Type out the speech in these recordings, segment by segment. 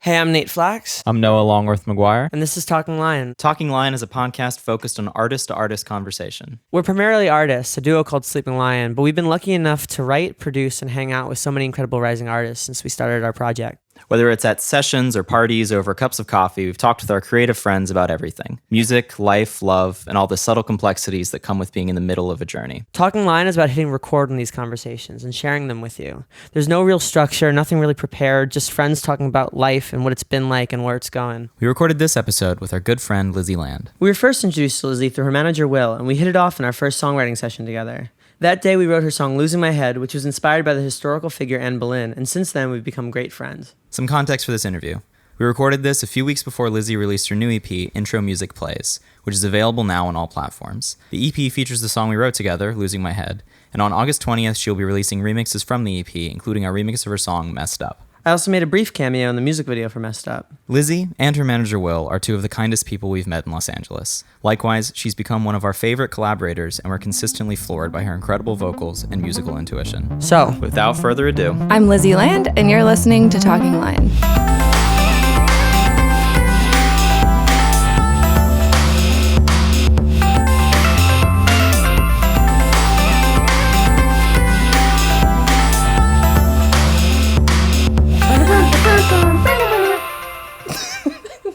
Hey, I'm Nate Flax. I'm Noah Longworth McGuire. And this is Talking Lion. Talking Lion is a podcast focused on artist-to-artist conversation. We're primarily artists, a duo called Sleeping Lion, but we've been lucky enough to write, produce, and hang out with so many incredible rising artists since we started our project. Whether it's at sessions or parties or over cups of coffee, we've talked with our creative friends about everything. Music, life, love, and all the subtle complexities that come with being in the middle of a journey. Talking Lion is about hitting record on these conversations and sharing them with you. There's no real structure, nothing really prepared, just friends talking about life and what it's been like and where it's going. We recorded this episode with our good friend Lizzy Land. We were first introduced to Lizzy through her manager Will, and we hit it off in our first songwriting session together. That day we wrote her song Losing My Head, which was inspired by the historical figure Anne Boleyn, and since then we've become great friends. Some context for this interview. We recorded this a few weeks before Lizzy released her new EP, Intro Music Plays, which is available now on all platforms. The EP features the song we wrote together, Losing My Head, and on August 20th she'll be releasing remixes from the EP, including our remix of her song Messed Up. I also made a brief cameo in the music video for Messed Up. Lizzy and her manager Will are two of the kindest people we've met in Los Angeles. Likewise, she's become one of our favorite collaborators, and we're consistently floored by her incredible vocals and musical intuition. So, Without further ado, I'm Lizzy Land, and you're listening to Talking Lion.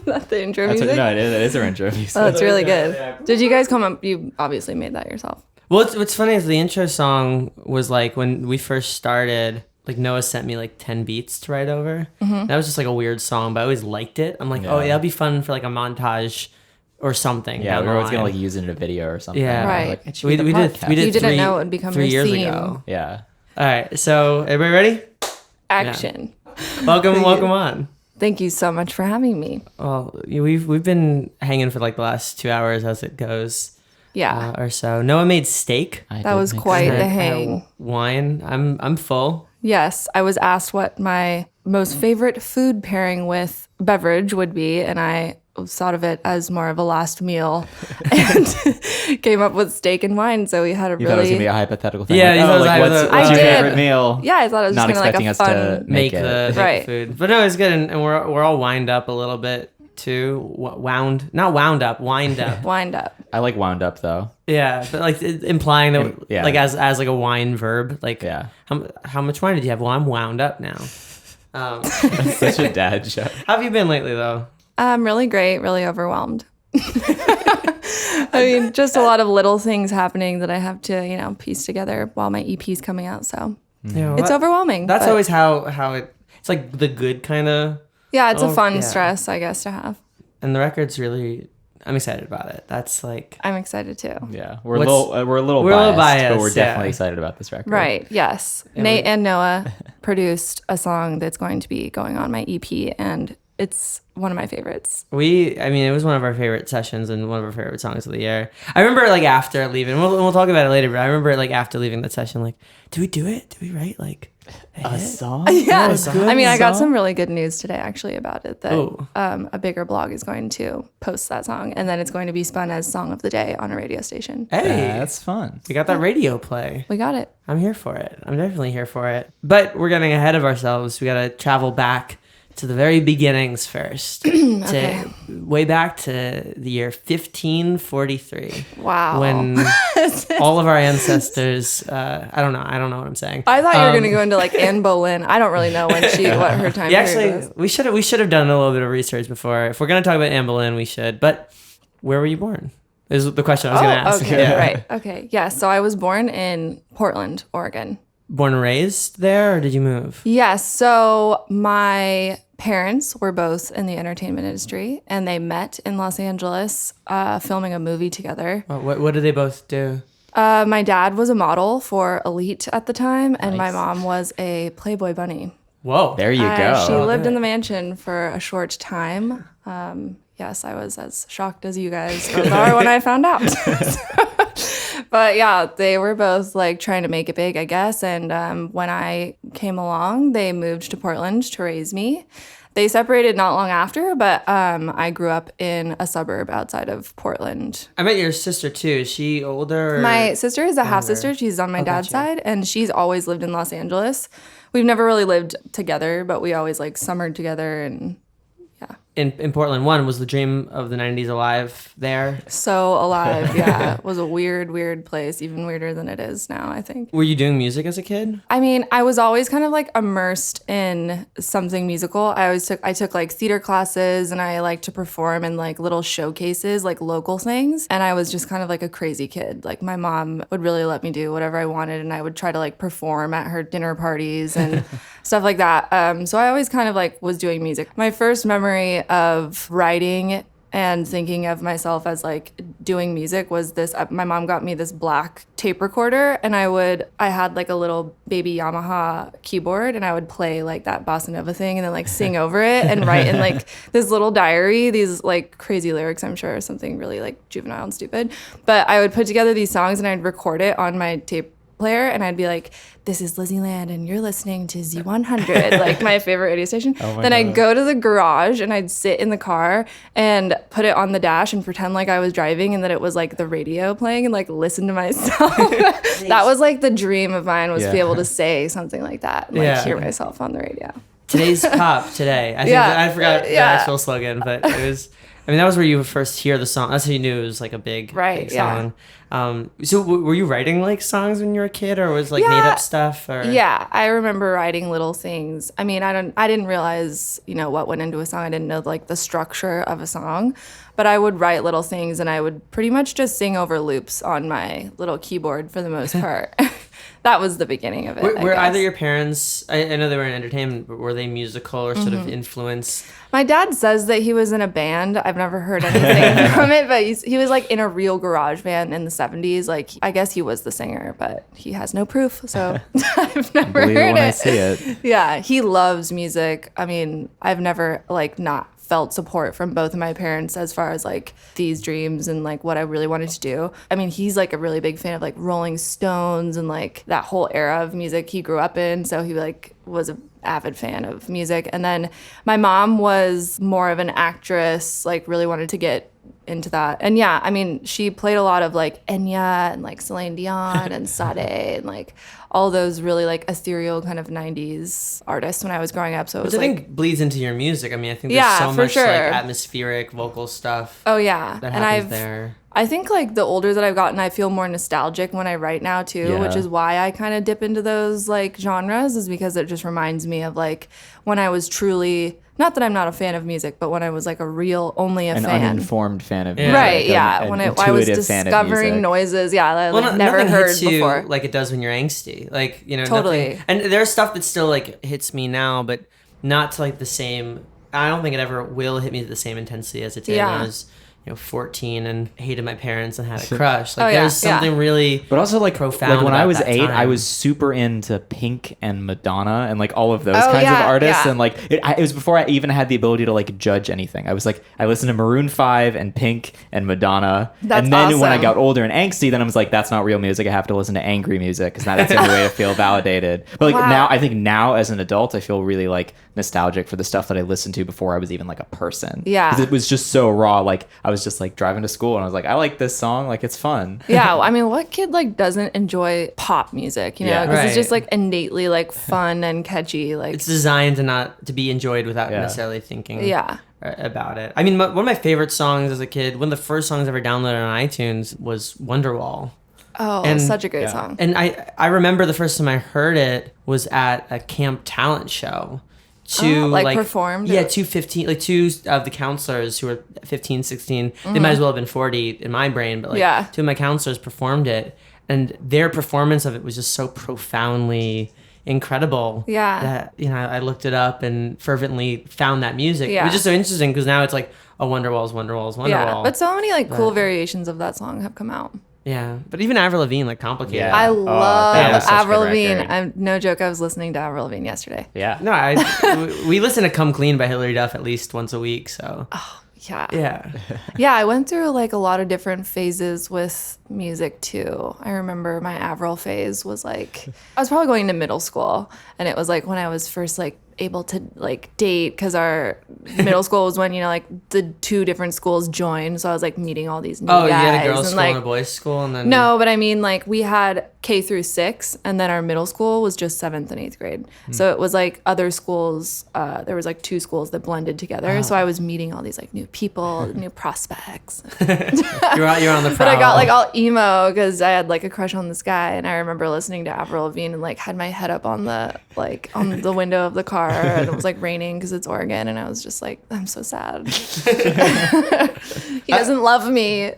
That's the intro music? that is our intro music. Oh, it's really good. Did you guys come up? You obviously made that yourself. well, what's funny is the intro song was like when we first started, like Noah sent me like 10 beats to write over. Mm-hmm. That was just like a weird song, but I always liked it. I'm like, oh, yeah, that'd be fun for like a montage or something. Yeah, we were always gonna like use it in a video or something. Yeah. Right. Like, it should We be the did podcast. you didn't know it would become 3 your years theme. ago. Yeah. All right, so everybody ready? Action. Welcome on. Thank you so much for having me. Well, we've been hanging for like the last 2 hours as it goes. Yeah. Or so. Noah made steak. That was quite the hang. Wine. I'm full. Yes, I was asked what my most favorite food pairing with beverage would be, and I thought of it as more of a last meal and came up with steak and wine. So we had a You thought it was really... gonna be a hypothetical thing. Yeah, like, you thought it was what's I your did. favorite meal? Yeah, I thought it was Not just kind of expecting like a us fun... to make the Right. food. But no, it's good, and we're all wind up a little bit too. Wind up. Wind up. I like wound up though. Yeah, but like implying that Yeah. like as like a wine verb. Like Yeah. how much wine did you have? Well, I'm wound up now. That's such a dad joke. How have you been lately though? Really great, really overwhelmed. I mean, just a lot of little things happening that I have to, piece together while my EP's coming out. So Yeah, it's overwhelming. That's but always how it's like the good kind of. yeah, it's a fun yeah. stress, I guess, to have. And the record's really, I'm excited about it. That's like, I'm excited too. Yeah, we're a little biased, biased, but we're yeah. definitely excited about this record. Right. Yes. Nate and Noah produced a song that's going to be going on my EP, and it's one of my favorites. it was one of our favorite sessions and one of our favorite songs of the year. I remember like after leaving, we'll talk about it later, but I remember like after leaving that session, like, did we do it? Did we write like A song? Yeah. good I mean, I got song? some really good news today actually about it that Oh. a bigger blog is going to post that song, and then it's going to be spun as Song of the Day on a radio station. Hey, That's fun. we got that radio play. We got it. I'm here for it. I'm definitely here for it. But we're getting ahead of ourselves. We got to travel back to the very beginnings first. Okay. Way back to the year 1543. Wow. When all of our ancestors, I don't know what I'm saying. I thought you were going to go into like Anne Boleyn. I don't really know what her time Yeah, period actually, was. we should have done a little bit of research before. If we're going to talk about Anne Boleyn, we should. But where were you born? Is the question I was going to ask. Okay, Yeah. right. Okay. Yeah, so I was born in Portland, Oregon. Born and raised there, or did you move? Yes, so my parents were both in the entertainment industry, and they met in Los Angeles filming a movie together. What did they both do? My dad was a model for Elite at the time, and my mom was a Playboy bunny. Whoa. There you go. She lived in the mansion for a short time. Yes, I was as shocked as you guys both are when I found out. But yeah, they were both like trying to make it big, I guess. And when I came along, they moved to Portland to raise me. They separated not long after, but I grew up in a suburb outside of Portland. I met your sister too. Is she older? My sister is a half-sister. She's on my dad's side, and she's always lived in Los Angeles. We've never really lived together, but we always like summered together and in Portland. One, was the dream of the 90s alive there? So alive, yeah. It was a weird place, even weirder than it is now, I think. Were you doing music as a kid? I mean, I was always kind of like immersed in something musical. I took like theater classes, and I like to perform in like little showcases, like local things. And I was just kind of like a crazy kid. Like my mom would really let me do whatever I wanted, and I would try to like perform at her dinner parties and stuff like that. So I always kind of like was doing music. My first memory of writing and thinking of myself as like doing music was this. My mom got me this black tape recorder, and I had like a little baby Yamaha keyboard, and I would play like that bossa nova thing and then like sing over it and write in like this little diary these like crazy lyrics, I'm sure, something really like juvenile and stupid. But I would put together these songs and I'd record it on my tape player, and I'd be like, this is Lizzy Land and you're listening to Z100, like my favorite radio station. Then I'd go to the garage and I'd sit in the car and put it on the dash and pretend like I was driving and that it was like the radio playing and like listen to myself. That was like the dream of mine, was to be able to say something like that and like hear myself on the radio. Today's pop today. I think I forgot the actual slogan, but it was, I mean, that was where you would first hear the song. That's how you knew it was like a big song. So were you writing like songs when you were a kid, or was like made up stuff? Or? Yeah, I remember writing little things. I mean, I didn't realize, what went into a song. I didn't know like the structure of a song, but I would write little things, and I would pretty much just sing over loops on my little keyboard for the most part. That was the beginning of it. Were either your parents, I know they were in entertainment, but were they musical or sort of influenced? My dad says that he was in a band. I've never heard anything from it, but he was like in a real garage band in the 70s. Like, I guess he was the singer, but he has no proof, so I've never heard it. When I see it. Yeah, he loves music. I mean, I've never like not felt support from both of my parents as far as like these dreams and like what I really wanted to do. I mean, he's like a really big fan of like Rolling Stones and like that whole era of music he grew up in, so he like was an avid fan of music. And then my mom was more of an actress, like really wanted to get into that. And yeah, I mean, she played a lot of like Enya and like Celine Dion and Sade and like all those really like ethereal kind of 90s artists when I was growing up. So it was Which I like, think bleeds into your music. I mean, I think there's so much like atmospheric vocal stuff. Oh yeah. That and happens there. I think like the older that I've gotten, I feel more nostalgic when I write now too, which is why I kind of dip into those like genres, is because it just reminds me of like when I was truly, not that I'm not a fan of music, but when I was like an uninformed fan of music. Right, yeah. When I was discovering noises, I like, never heard hits you before. Like it does when you're angsty. Like, Totally. Nothing, and there's stuff that still like hits me now, but not to like the same, I don't think it ever will hit me to the same intensity as it did when I was 14 and hated my parents and had a crush. Like there's something really but also like profound. Like when I was 8, time. I was super into Pink and Madonna and like all of those kinds of artists. And like it was before I even had the ability to like judge anything. I was like, I listened to Maroon 5 and Pink and Madonna. And then when I got older and angsty, then I was like, that's not real music. I have to listen to angry music because that's the only way to feel validated. But like now, I think now as an adult, I feel really like nostalgic for the stuff that I listened to before I was even like a person. Yeah. Because it was just so raw. Like I was just like driving to school and I was like, I like this song. Like it's fun. Yeah. I mean, what kid like doesn't enjoy pop music, Because it's just like innately like fun and catchy. Like it's designed to be enjoyed without necessarily thinking about it. I mean, one of my favorite songs as a kid, one of the first songs I ever downloaded on iTunes was Wonderwall. Oh, and, such a great song. And I remember the first time I heard it was at a camp talent show. Performed? Yeah, two of the counselors who were 15, 16, they might as well have been 40 in my brain, but two of my counselors performed it, and their performance of it was just so profoundly incredible that I looked it up and fervently found that music. It was just so interesting because now it's like, Wonderwall's Wonderwall. Yeah, but so many like cool variations of that song have come out. Yeah, but even Avril Lavigne, like Complicated. Yeah. I love Avril Lavigne. No joke, I was listening to Avril Lavigne yesterday. Yeah. No, we listen to Come Clean by Hilary Duff at least once a week, so. Oh, yeah. Yeah. Yeah, I went through like a lot of different phases with music too. I remember my Avril phase was like, I was probably going to middle school, and it was like when I was first like able to like date, because our middle school was when like the two different schools joined, so I was like meeting all these new guys. You had a girls' and, school like, and a boys' school, and then no, but I mean like we had K through 6, and then our middle school was just 7th and 8th grade. So it was like other schools, there was like 2 schools that blended together. So I was meeting all these like new people, new prospects. You're on the prowl. But I got like all emo because I had like a crush on this guy, and I remember listening to Avril Lavigne and like had my head up on the window of the car, and it was like raining because it's Oregon, and I was just like, I'm so sad. He doesn't love me.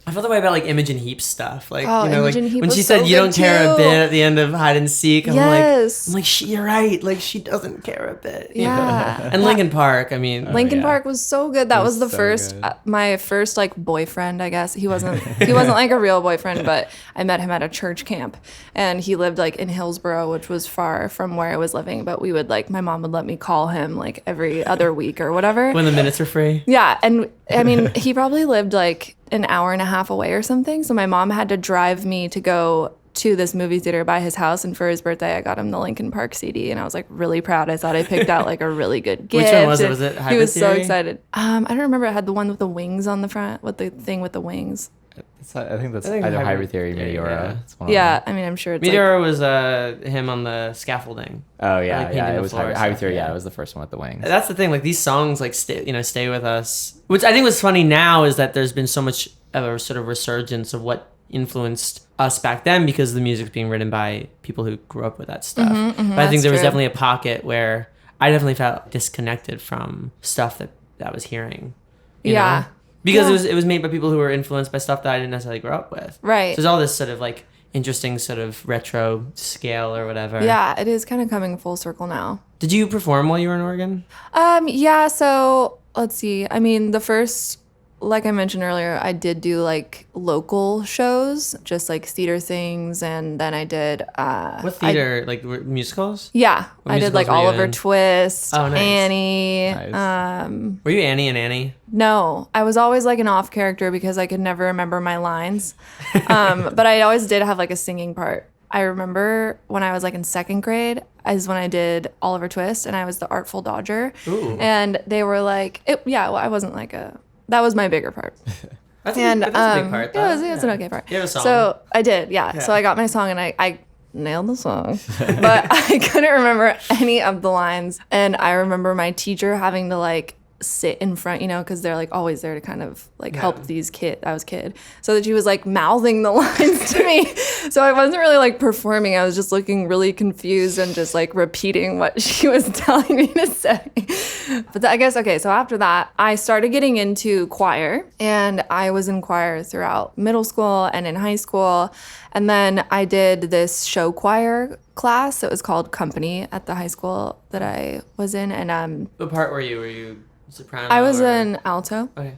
I felt the way about like Imogen Heap's stuff. Like, Oh, you know, like Imogen Heap when she was said so you don't good care a too. bit at the end of hide and seek. Yes. I'm like, you're right. Like she doesn't care a bit. you know? Yeah. And Linkin Park, I mean, Linkin yeah. Park was so good. That was the so first, good. my first like boyfriend, I guess. He wasn't like a real boyfriend, but I met him at a church camp, and he lived like in Hillsboro, which was far from where I was living. But we would like, my mom would let me call him like every other week or whatever. when the minutes are free. Yeah, and I mean, he probably lived like an hour and a half away or something. So my mom had to drive me to go to this movie theater by his house, and for his birthday I got him the Linkin Park CD, and I was like really proud. I thought I picked out like a really good gift. Which one was it? and Was it he Hybrid was so Theory? excited. I don't remember. It had the one with the wings on the front, with the thing with the wings. I think that's I think either Hybrid Hybrid Theory, Theory, Meteora. yeah. It's one of Yeah, them. I mean, I'm sure it's like, Meteor was him on the scaffolding. Oh yeah, like, yeah. painting It the was floor and Hybrid stuff, Theory. yeah. Yeah, it was the first one with the wings. That's the thing. Like these songs, like stay with us. Which I think was funny now is that there's been so much of a sort of resurgence of what influenced us back then because the music's being written by people who grew up with that stuff. But I think that's there was true. definitely a pocket where I definitely felt disconnected from stuff that I was hearing. You Yeah. know? Because Yeah. it was made by people who were influenced by stuff that I didn't necessarily grow up with. Right. So there's all this sort of like interesting sort of retro scale or whatever. Yeah, it is kind of coming full circle now. Did you perform while you were in Oregon? Yeah, so let's see. I mean, the first, like I mentioned earlier, I did do like local shows, just like theater things, and then I did What theater? Musicals? Yeah, What I did musicals like were you Oliver in? Twist, Oh, nice. Annie. Nice. Were you Annie and Annie? No, I was always like an off character because I could never remember my lines. But I always did have like a singing part. I remember when I was like in 2nd grade is when I did Oliver Twist, and I was the Artful Dodger. Ooh. And they were like, I wasn't like that was my bigger part. That's And a big part. it Though. was an okay part. You have a song. So I did, yeah. So I got my song, and I nailed the song, but I couldn't remember any of the lines. And I remember my teacher having to like sit in front, because they're like always there to kind of like help these kids. I was a kid, so that she was like mouthing the lines to me. So I wasn't really like performing. I was just looking really confused and just like repeating what she was telling me to say. But I guess, okay, so after that, I started getting into choir, and I was in choir throughout middle school and in high school. And then I did this show choir class that was called Company at the high school that I was in. And What part were you? Were you soprano? I was or- an alto. Okay.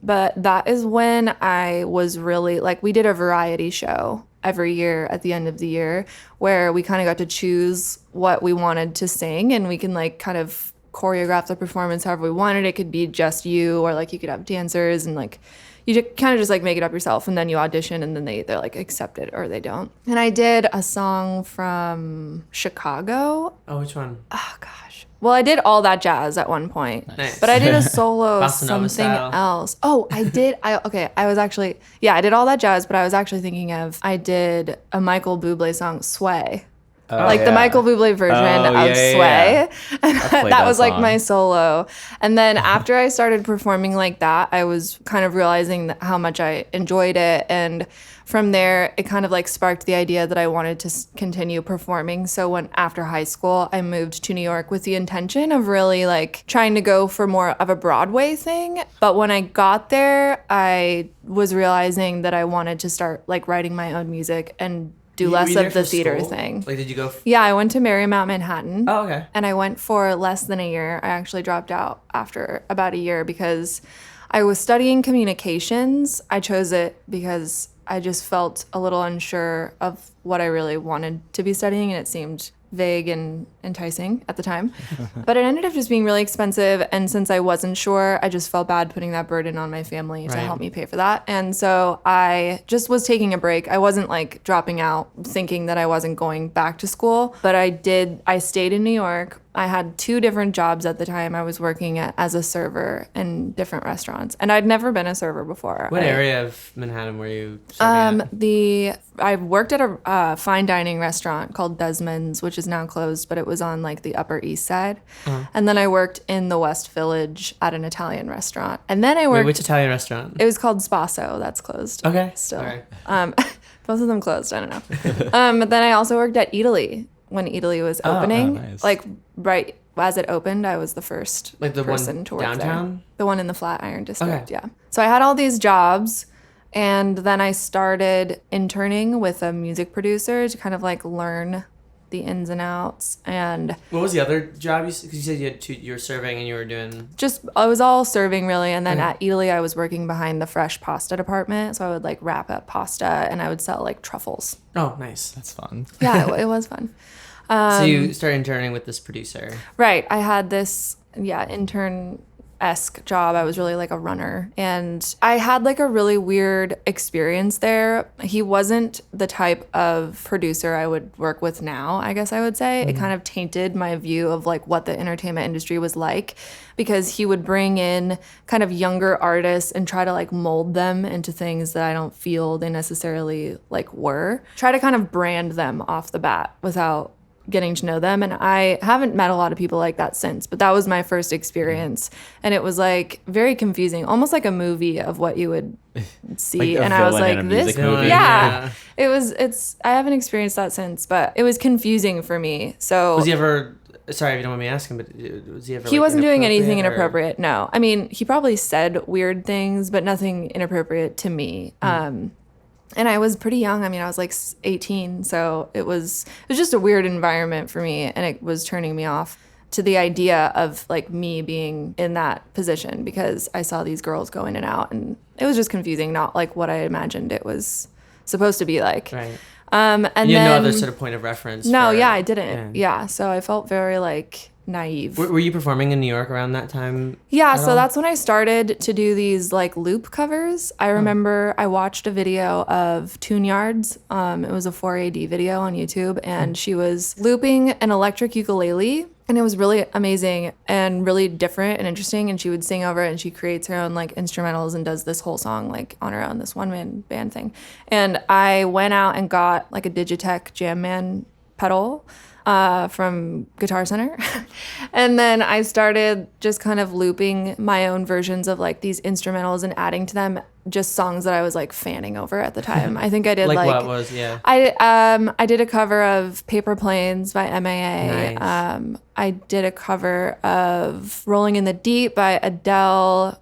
But that is when I was really like, we did a variety show every year at the end of the year where we kind of got to choose what we wanted to sing, and we can like kind of choreograph the performance however we wanted. It could be just you, or like you could have dancers, and like you kind of just like make it up yourself, and then you audition, and then they're like accept it or they don't. And I did a song from Chicago. Oh, which one? Oh gosh. Well, I did All That Jazz at one point. Nice. But I did a solo Bossa Nova something style. else. Oh, I did. I was actually, I did All That Jazz, but I was actually thinking I did a Michael Bublé song, Sway. Like the yeah. Michael Bublé version Oh, of yeah, yeah, Sway. played that that was like song. my solo. And then after I started performing like that, I was kind of realizing how much I enjoyed it. And from there, it kind of like sparked the idea that I wanted to continue performing. So when after high school, I moved to New York with the intention of really like trying to go for more of a Broadway thing. But when I got there, I was realizing that I wanted to start like writing my own music and do Were less you there of the for theater school? thing. Like, did you go? Yeah, I went to Marymount Manhattan. Oh, okay. And I went for less than a year. I actually dropped out after about a year because I was studying communications. I chose it because I just felt a little unsure of what I really wanted to be studying, and it seemed vague and enticing at the time. But it ended up just being really expensive, and since I wasn't sure, I just felt bad putting that burden on my family to Right. help me pay for that. And so I just was taking a break. I wasn't like dropping out thinking that I wasn't going back to school, but I stayed in New York. I had 2 different jobs at the time. I was working as a server in different restaurants, and I'd never been a server before. What area of Manhattan were you serving at? I worked at a fine dining restaurant called Desmond's, which is now closed, but it was on like the Upper East Side. And then I worked in the West Village at an Italian restaurant. And then I worked. Wait, which Italian restaurant? It was called Spasso. That's closed. Okay. Still. All right. Both of them closed. I don't know. But then I also worked at Italy when Italy was opening. nice. Like right as it opened, I was the first Like the person one to work downtown? there. The one in the Flatiron District. Okay. Yeah. So I had all these jobs, and then I started interning with a music producer to kind of like learn the ins and outs. And What was the other job? Because you said you were serving and you were doing. just I was all serving really, and then at Italy I was working behind the fresh pasta department, so I would like wrap up pasta and I would sell like truffles. Oh, nice. That's fun. Yeah, it was fun. So you started interning with this producer. Right, I had this intern-esque job. I was really like a runner, and I had like a really weird experience there. He wasn't the type of producer I would work with now, I guess I would say. It kind of tainted my view of like what the entertainment industry was like, because he would bring in kind of younger artists and try to like mold them into things that I don't feel they necessarily like were. Try to kind of brand them off the bat without getting to know them. And I haven't met a lot of people like that since, but that was my first experience. And it was like very confusing, almost like a movie of what you would see. Like a and I was villain like, in a this, music movie. yeah, I haven't experienced that since, but it was confusing for me. So Was he ever? Sorry if you don't want me asking, but was he ever? he like, wasn't doing anything or- inappropriate. No. I mean, he probably said weird things, but nothing inappropriate to me. And I was pretty young. I mean, I was like 18, so it was just a weird environment for me, and it was turning me off to the idea of like me being in that position, because I saw these girls go in and out, and it was just confusing, not like what I imagined it was supposed to be like. Right. And You had then no other sort of point of reference. no, for- yeah, I didn't. Yeah, so I felt very like naive. Were you performing in New York around that time? Yeah, at so all? that's when I started to do these like loop covers. I remember I watched a video of Tune Yards. It was a 4AD video on YouTube, and she was looping an electric ukulele, and it was really amazing and really different and interesting. And she would sing over it, and she creates her own like instrumentals and does this whole song like on her own, this one-man band thing. And I went out and got like a Digitech Jam Man pedal from Guitar Center. And then I started just kind of looping my own versions of like these instrumentals and adding to them just songs that I was like fanning over at the time. I think I did Like what was, yeah. I did a cover of Paper Planes by MAA. Nice. I did a cover of Rolling in the Deep by Adele,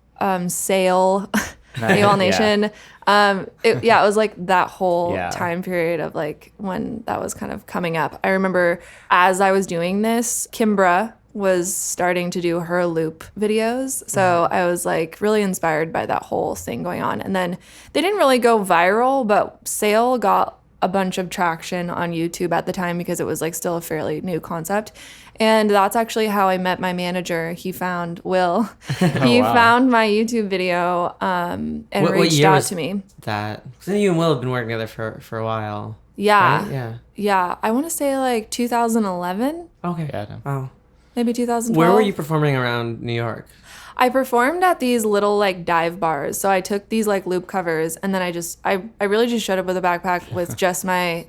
Sail, AWOL Nation. It was like that whole Yeah. time period of like when that was kind of coming up. I remember as I was doing this, Kimbra was starting to do her loop videos. So I was like really inspired by that whole thing going on. And then they didn't really go viral, but Sail got a bunch of traction on YouTube at the time because it was like still a fairly new concept. And that's actually how I met my manager. He found Will. He wow. found my YouTube video and What reached year out was to me. That? Because you and Will have been working together for a while. Yeah. Right? Yeah. Yeah. I want to say like 2011, Okay. Yeah, no. Wow. maybe 2012. Where were you performing around New York? I performed at these little like dive bars. So I took these like loop covers, and then I really just showed up with a backpack with just my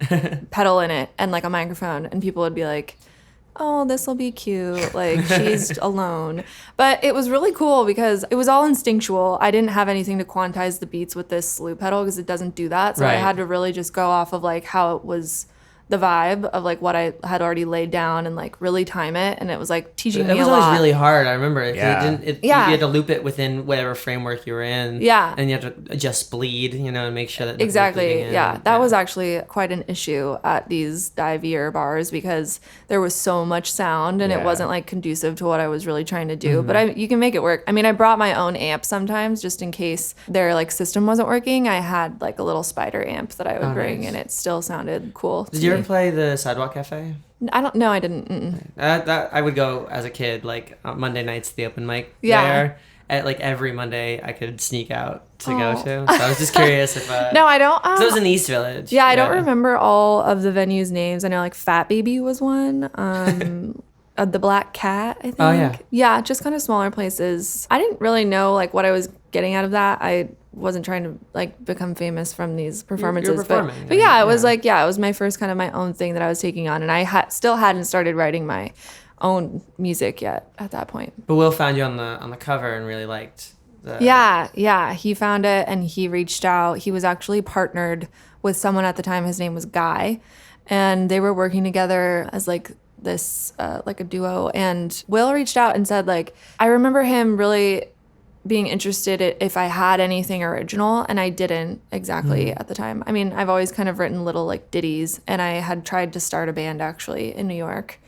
pedal in it and like a microphone, and people would be like, oh, this will be cute. Like she's alone. But it was really cool because it was all instinctual. I didn't have anything to quantize the beats with this loop pedal because it doesn't do that. So I Right. had to really just go off of like how it was the vibe of like what I had already laid down and like really time it. And it was like teaching It me was a always lot. really hard. I remember it. 'Cause Yeah. Yeah. You had to loop it within whatever framework you were in. Yeah. And you had to adjust bleed, and make sure that nothing was Exactly. bleeding in. Yeah. That was actually quite an issue at these divier bars because there was so much sound and it Yeah. wasn't like conducive to what I was really trying to do. But you can make it work. I mean, I brought my own amp sometimes just in case their like system wasn't working. I had like a little spider amp that I would bring, nice. and it still sounded cool. Did you ever play the Sidewalk Cafe? I don't know. I didn't. Mm-mm. That I would go as a kid, like on Monday nights, the open mic Yeah. there. At like every Monday, I could sneak out to go Oh. to. So I was just curious if. No, I don't. So it was in the East Village. Yeah, I don't remember all of the venues' names. I know like Fat Baby was one. The Black Cat, I think. Oh, yeah. Yeah, just kind of smaller places. I didn't really know like what I was getting out of that. I wasn't trying to like become famous from these performances. You're performing. But yeah, it was like, it was my first kind of my own thing that I was taking on. And I still hadn't started writing my own music yet at that point. But Will found you on the cover and really liked the... Yeah. He found it and he reached out. He was actually partnered with someone at the time. His name was Guy. And they were working together as like this like a duo, and Will reached out and said like, I remember him really being interested if I had anything original, and I didn't exactly at the time. I mean, I've always kind of written little like ditties, and I had tried to start a band actually in New York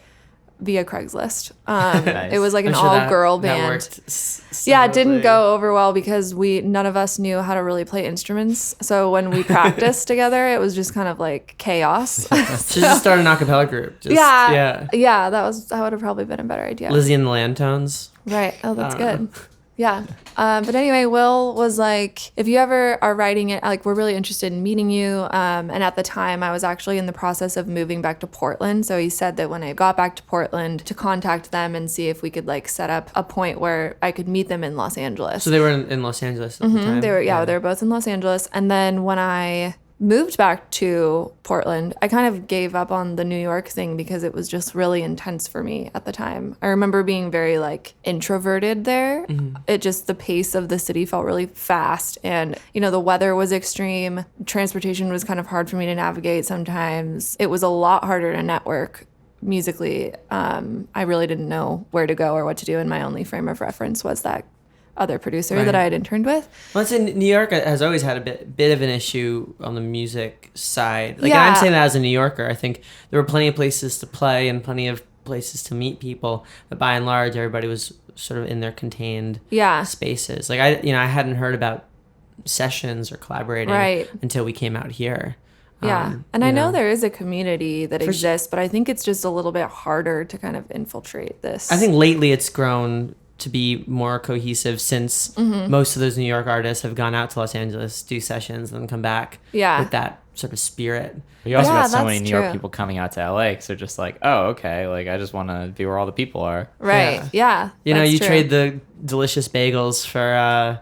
via Craigslist. Nice. It was like an I'm sure all-girl that band. worked Yeah, it didn't go over well because none of us knew how to really play instruments. So when we practiced together, it was just kind of like chaos. So just start an a cappella group. Yeah, that would have probably been a better idea. Lizzy and the Lantones. Right. Oh, that's I don't good. Yeah. But anyway, Will was like, if you ever are writing it, like, we're really interested in meeting you. And at the time, I was actually in the process of moving back to Portland. So he said that when I got back to Portland, to contact them and see if we could like set up a point where I could meet them in Los Angeles. So they were in Los Angeles at the time? They were both in Los Angeles. And then when I moved back to Portland, I kind of gave up on the New York thing because it was just really intense for me at the time. I remember being very like introverted there. It just, the pace of the city felt really fast, and the weather was extreme. Transportation was kind of hard for me to navigate sometimes. It was a lot harder to network musically. I really didn't know where to go or what to do, and my only frame of reference was that other producer that I had interned with. Well, I'd say New York has always had a bit of an issue on the music side. Like, and I'm saying that as a New Yorker. I think there were plenty of places to play and plenty of places to meet people, but by and large, everybody was sort of in their contained spaces. Like, I hadn't heard about sessions or collaborating until we came out here. And I know there is a community that exists, but I think it's just a little bit harder to kind of infiltrate this. I think lately it's grown to be more cohesive since most of those New York artists have gone out to Los Angeles, do sessions, and then come back with that sort of spirit. But you also got so many New York people coming out to LA, because they're just like, oh, okay, like I just want to be where all the people are. Right. Yeah. You trade the delicious bagels for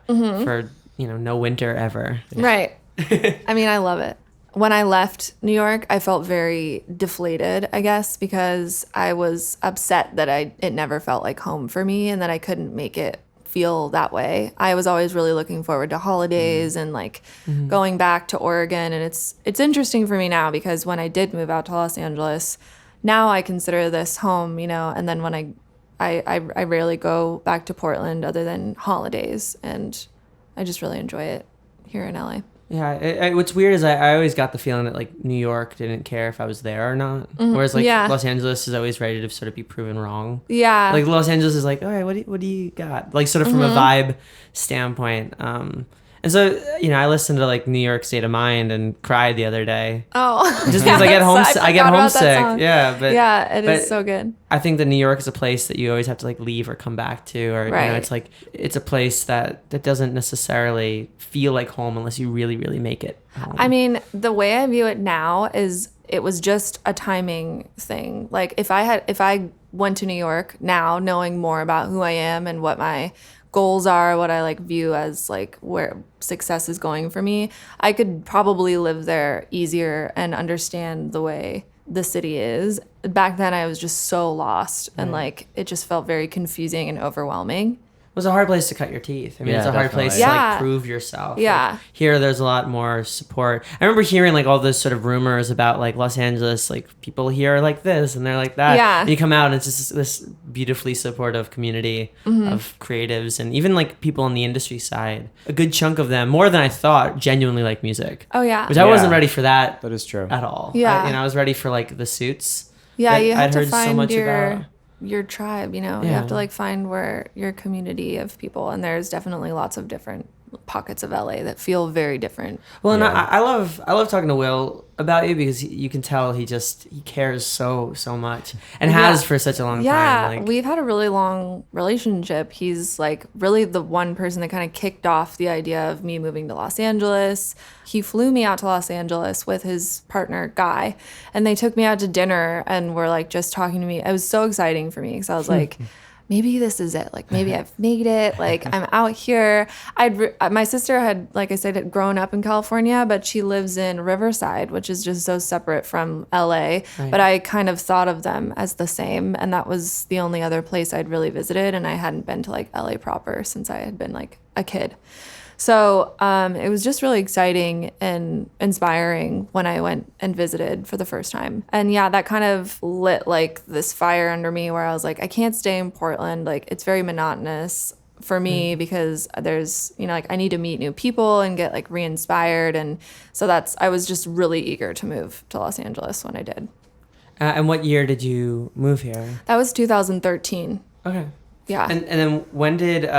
no winter ever. Right. I mean, I love it. When I left New York, I felt very deflated, I guess, because I was upset that it never felt like home for me and that I couldn't make it feel that way. I was always really looking forward to holidays and like going back to Oregon. And it's interesting for me now because when I did move out to Los Angeles, now I consider this home, and then when I rarely go back to Portland other than holidays, and I just really enjoy it here in LA. Yeah, what's weird is I always got the feeling that like New York didn't care if I was there or not, whereas like Los Angeles is always ready to sort of be proven wrong. Yeah, like Los Angeles is like, all right, what do you got? Like sort of from a vibe standpoint. And so, I listened to like New York State of Mind and cried the other day. Oh, just because I get homesick. I get homesick. Yeah, but it is so good. I think that New York is a place that you always have to like leave or come back to, or it's like it's a place that doesn't necessarily feel like home unless you really, really make it home. I mean, the way I view it now is it was just a timing thing. Like if I went to New York now, knowing more about who I am and what my goals are, what I like view as like where success is going for me, I could probably live there easier and understand the way the city is. Back then I was just so lost and like it just felt very confusing and overwhelming. It was a hard place to cut your teeth. I mean, it's a hard place to like prove yourself. Yeah. Like, here, there's a lot more support. I remember hearing like all those sort of rumors about like Los Angeles, like people here are like this and they're like that. Yeah. And you come out and it's just this beautifully supportive community of creatives and even like people on the industry side. A good chunk of them, more than I thought, genuinely like music. Oh yeah. Which I wasn't ready for that. That is true. At all. Yeah. I was ready for like the suits. Yeah, you have to find your tribe, you have to like find where your community of people, and there's definitely lots of different pockets of LA that feel very different. Well, and I love talking to Will about you because you can tell he cares so much and has for such a long time. Yeah, we've had a really long relationship. He's like really the one person that kind of kicked off the idea of me moving to Los Angeles. He flew me out to Los Angeles with his partner, Guy, and they took me out to dinner and were like just talking to me. It was so exciting for me because I was like, maybe this is it. Like, maybe I've made it. Like, I'm out here. My sister had, like I said, had grown up in California, but she lives in Riverside, which is just so separate from LA. Right. But I kind of thought of them as the same. And that was the only other place I'd really visited. And I hadn't been to like LA proper since I had been like a kid. So it was just really exciting and inspiring when I went and visited for the first time. And yeah, that kind of lit like this fire under me where I was like, I can't stay in Portland. Like, it's very monotonous for me because there's, like I need to meet new people and get like re-inspired. And so I was just really eager to move to Los Angeles when I did. And what year did you move here? That was 2013. Okay. Yeah. And then when did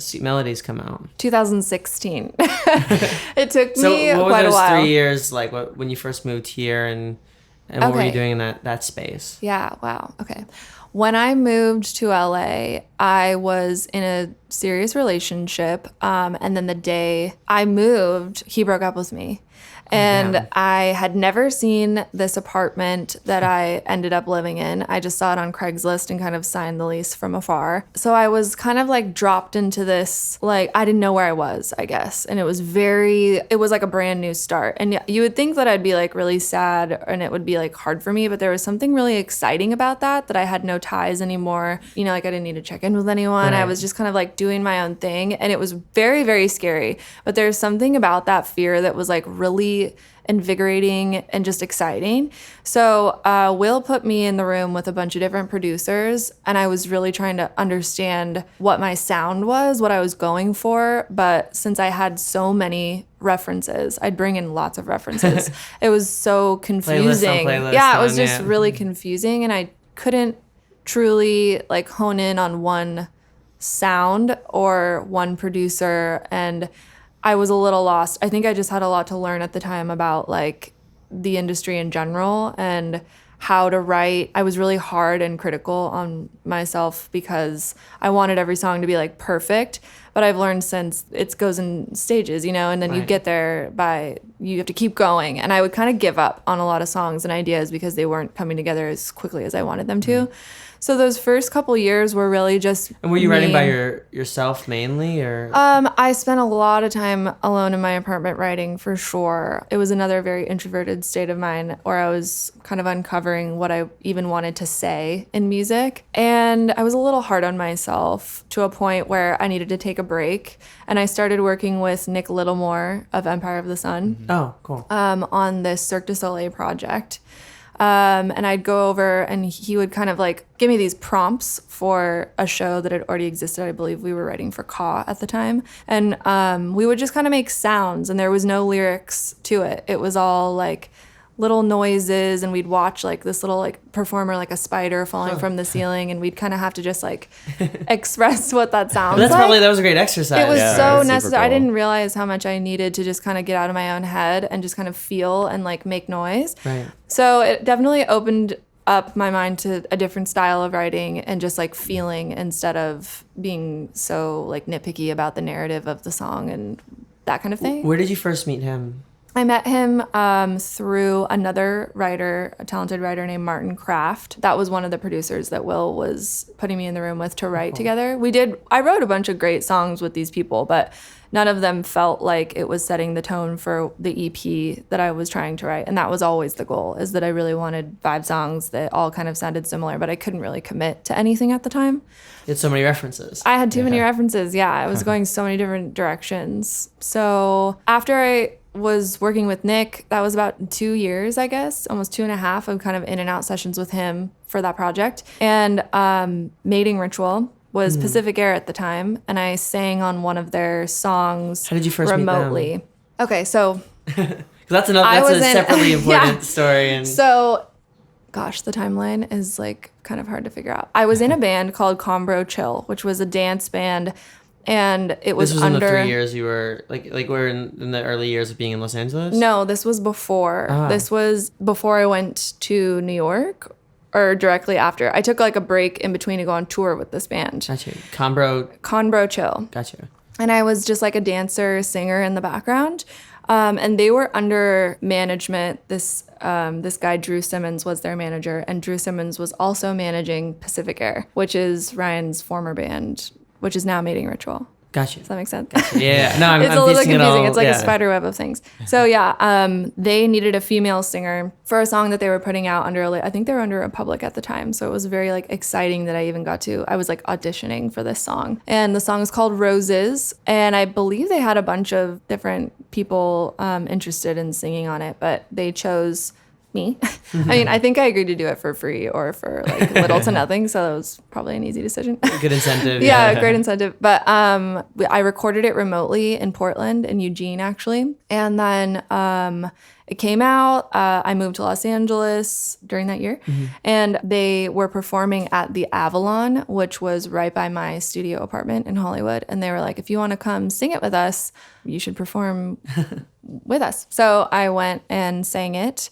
Sweet Melodies come out? 2016. It took me what quite a were those while. 3 years like when you first moved here and what were you doing in that space? Yeah, wow. Okay. When I moved to LA, I was in a serious relationship. And then the day I moved, he broke up with me. And I had never seen this apartment that I ended up living in. I just saw it on Craigslist and kind of signed the lease from afar. So I was kind of like dropped into this, like, I didn't know where I was, I guess. And it was like a brand new start. And you would think that I'd be like really sad and it would be like hard for me, but there was something really exciting about that I had no ties anymore. Like I didn't need to check in with anyone. Right. I was just kind of like doing my own thing. And it was very, very scary. But there's something about that fear that was like really invigorating and just exciting. So Will put me in the room with a bunch of different producers, and I was really trying to understand what my sound was, what I was going for. But since I had so many references, I'd bring in lots of references. It was so confusing. It was just really confusing, and I couldn't truly like hone in on one sound or one producer, and I was a little lost. I think I just had a lot to learn at the time about like the industry in general and how to write. I was really hard and critical on myself because I wanted every song to be like perfect. But I've learned since it goes in stages, and then you get there you have to keep going. And I would kind of give up on a lot of songs and ideas because they weren't coming together as quickly as I wanted them to. So those first couple years were really just. And were you writing by yourself mainly, or? I spent a lot of time alone in my apartment writing, for sure. It was another very introverted state of mind where I was kind of uncovering what I even wanted to say in music. And I was a little hard on myself to a point where I needed to take a break. And I started working with Nick Littlemore of Empire of the Sun. Oh, cool. On this Cirque du Soleil project. And I'd go over and he would kind of like give me these prompts for a show that had already existed. I believe we were writing for Caw at the time. And we would just kind of make sounds, and there was no lyrics to it. It was all like little noises, and we'd watch like this little like performer, like a spider falling from the ceiling, and we'd kind of have to just like express what that sounds like. That was a great exercise. It was so necessary. Cool. I didn't realize how much I needed to just kind of get out of my own head and just kind of feel and like make noise. Right. So it definitely opened up my mind to a different style of writing and just like feeling instead of being so like nitpicky about the narrative of the song and that kind of thing. Where did you first meet him? I met him through another writer, a talented writer named Martin Kraft. That was one of the producers that Will was putting me in the room with to write together. I wrote a bunch of great songs with these people, but none of them felt like it was setting the tone for the EP that I was trying to write. And that was always the goal, is that I really wanted 5 songs that all kind of sounded similar, but I couldn't really commit to anything at the time. You had so many references. I had too many references. Yeah, I was going so many different directions. So after I was working with Nick, that was about 2 years, I guess, almost 2.5 of kind of in and out sessions with him for that project. And Mating Ritual was Pacific Air at the time, and I sang on one of their songs. How did you first remotely? meet them? Okay, so that's a separately important story. And so, gosh, the timeline is like kind of hard to figure out. I was in a band called Combro Chill, which was a dance band And it was This was under in the 3 years you were like we're in the early years of being in Los Angeles. No, this was before. This was before I went to New York, or directly after. I took like a break in between to go on tour with this band. Gotcha. Conbro Chill. Gotcha. And I was just like a dancer, singer in the background. And they were under management. This guy, Drew Simmons, was their manager. And Drew Simmons was also managing Pacific Air, which is Ryan's former band, which is now Mating Ritual. Gotcha. Does that make sense? Yeah. No, it's a little confusing. It's like a a spider web of things. So yeah, they needed a female singer for a song that they were putting out under, I think they were under Republic at the time. So it was very like exciting that I was like auditioning for this song. And the song is called Roses. And I believe they had a bunch of different people interested in singing on it, but they chose me. I mean, I think I agreed to do it for free or for like little to nothing, so that was probably an easy decision. Good incentive. Yeah, great incentive. But I recorded it remotely in Portland, in Eugene, actually. And then it came out. I moved to Los Angeles during that year, and they were performing at the Avalon, which was right by my studio apartment in Hollywood. And they were like, if you want to come sing it with us, you should perform with us. So I went and sang it.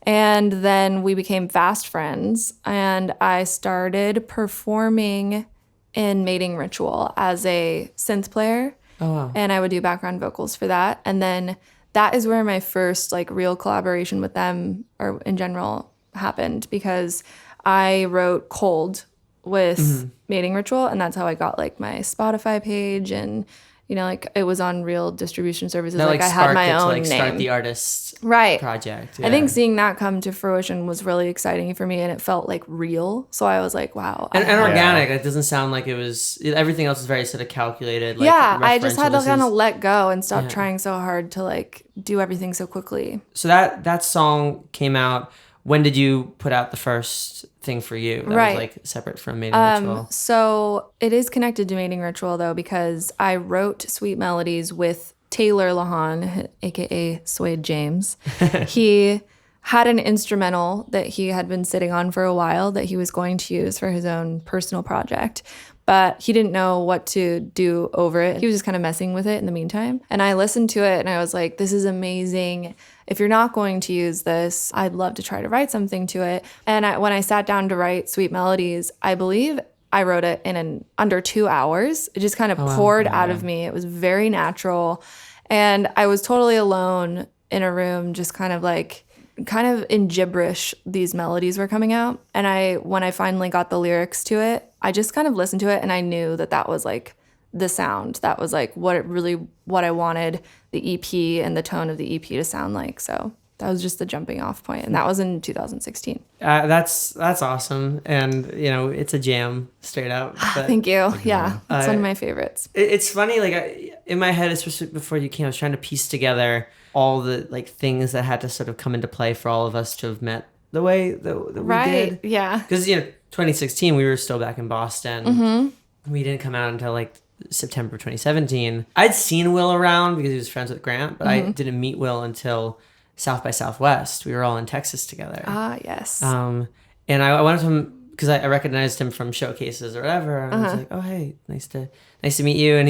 And then we became fast friends, and I started performing in Mating Ritual as a synth player. Oh, wow. And I would do background vocals for that. And then that is where my first like real collaboration with them, or in general, happened, because I wrote Cold with Mating Ritual, and that's how I got like my Spotify page, and like it was on real distribution services. That, like I had my own name. Start the artist project. Yeah. I think seeing that come to fruition was really exciting for me, and it felt like real. So I was like, wow. And organic. It doesn't sound like it was, everything else is very sort of calculated. Like, I just had to kind of let go and stop trying so hard to like do everything so quickly. So that song came out. When did you put out the first thing for you that was like separate from Mating Ritual? So it is connected to Mating Ritual though, because I wrote Sweet Melodies with Taylor Lahan, aka Suede James. He had an instrumental that he had been sitting on for a while that he was going to use for his own personal project, but he didn't know what to do over it. He was just kind of messing with it in the meantime. And I listened to it and I was like, this is amazing. If you're not going to use this, I'd love to try to write something to it. And when I sat down to write Sweet Melodies, I believe I wrote it in under 2 hours. It just kind of poured out of me. It was very natural. And I was totally alone in a room, just kind of in gibberish, these melodies were coming out. And when I finally got the lyrics to it, I just kind of listened to it and I knew that was like the sound. That was like what I wanted the EP and the tone of the EP to sound like. So that was just the jumping off point. And that was in 2016. That's awesome. And, it's a jam straight up. Thank you. Yeah. It's one of my favorites. It's funny, like in my head, especially before you came, I was trying to piece together all the like things that had to sort of come into play for all of us to have met the way that we did. Yeah. Because 2016 we were still back in Boston. We didn't come out until like September 2017. I'd seen Will around because he was friends with Grant, but I didn't meet Will until South by Southwest. We were all in Texas together. Ah, yes. And I went up to him because I recognized him from showcases or whatever. And I was like, oh, hey, nice to meet you. And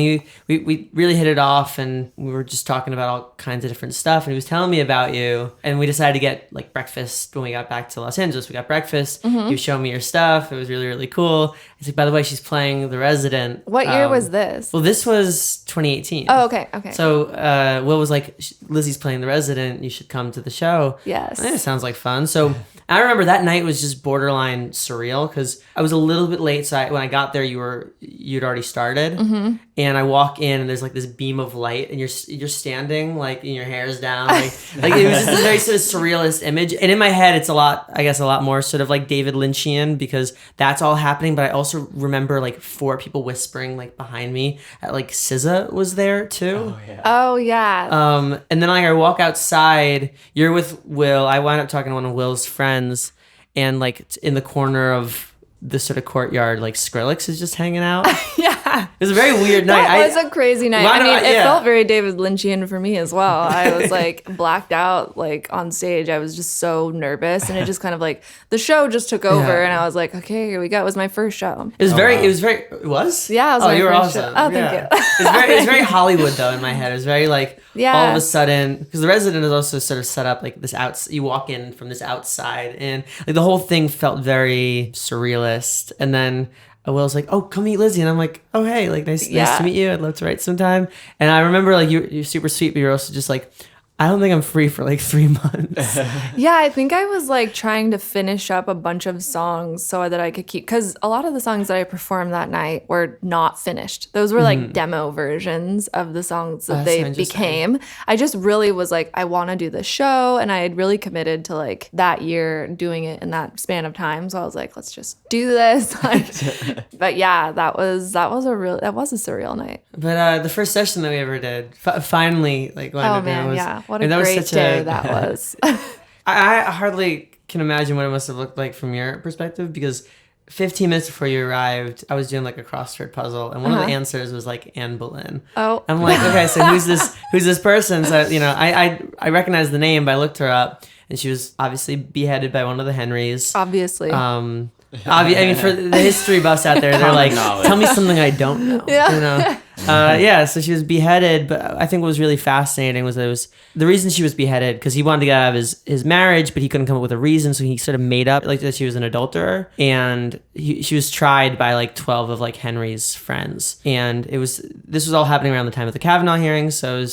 we really hit it off, and we were just talking about all kinds of different stuff. And he was telling me about you. And we decided to get like breakfast when we got back to Los Angeles. We got breakfast. You were showing me your stuff. It was really, really cool. He's like, by the way, she's playing The Resident. What year was this? Well, this was 2018. Oh, okay. So Will was like, Lizzie's playing The Resident. You should come to the show. Yes. It sounds like fun. So I remember that night was just borderline surreal because I was a little bit late. So when I got there, you'd already started. And I walk in and there's like this beam of light and you're standing like and your hair's down. Like it was just a very sort of surrealist image. And in my head, it's a lot more sort of like David Lynchian because that's all happening. But I also remember like 4 people whispering like behind me. Like SZA was there too. Oh yeah. And then like I walk outside, you're with Will. I wind up talking to one of Will's friends, and like in the corner of the sort of courtyard, like Skrillex is just hanging out. Yeah. was a very weird night. That was a crazy night. Why I mean, not- it yeah. felt very David Lynchian for me as well. I was like blacked out, like on stage. I was just so nervous, and it just kind of like the show just took over, Yeah. and I was like, okay, here we go. It was my first show. It was it was? Yeah, it was oh, my you were first awesome. show. Oh, thank Yeah. you. It was very Hollywood though in my head. It was very like Yeah. all of a sudden, because the Resident is also sort of set up like this you walk in from this outside, and like the whole thing felt very surrealist. And then Will's like, oh, come meet Lizzy. And I'm like, oh, hey, like nice to meet you. I'd love to write sometime. And I remember like you're super sweet, but you're also just like, I don't think I'm free for like 3 months. Yeah, I think I was like trying to finish up a bunch of songs so that I could keep, because a lot of the songs that I performed that night were not finished. Those were like demo versions of the songs that they became. I just really was like, I want to do this show, and I had really committed to like that year doing it in that span of time. So I was like, let's just do this. Like, but yeah, that was a surreal night. But the first session that we ever did, finally, like, wound Oh up being- man, was, yeah, what and a that was great such day that was. I hardly can imagine what it must have looked like from your perspective, because 15 minutes before you arrived, I was doing like a crossword puzzle, and one of the answers was like Anne Boleyn. Oh. I'm like, okay, so who's this person? So I recognized the name, but I looked her up, and she was obviously beheaded by one of the Henrys. Obviously. I mean, for the history buffs out there, they're like, tell me something I don't know. Yeah. You know? So she was beheaded, but I think what was really fascinating was the reason she was beheaded, because he wanted to get out of his marriage, but he couldn't come up with a reason, so he sort of made up like that she was an adulterer, and she was tried by like 12 of like Henry's friends, and this was all happening around the time of the Kavanaugh hearings, so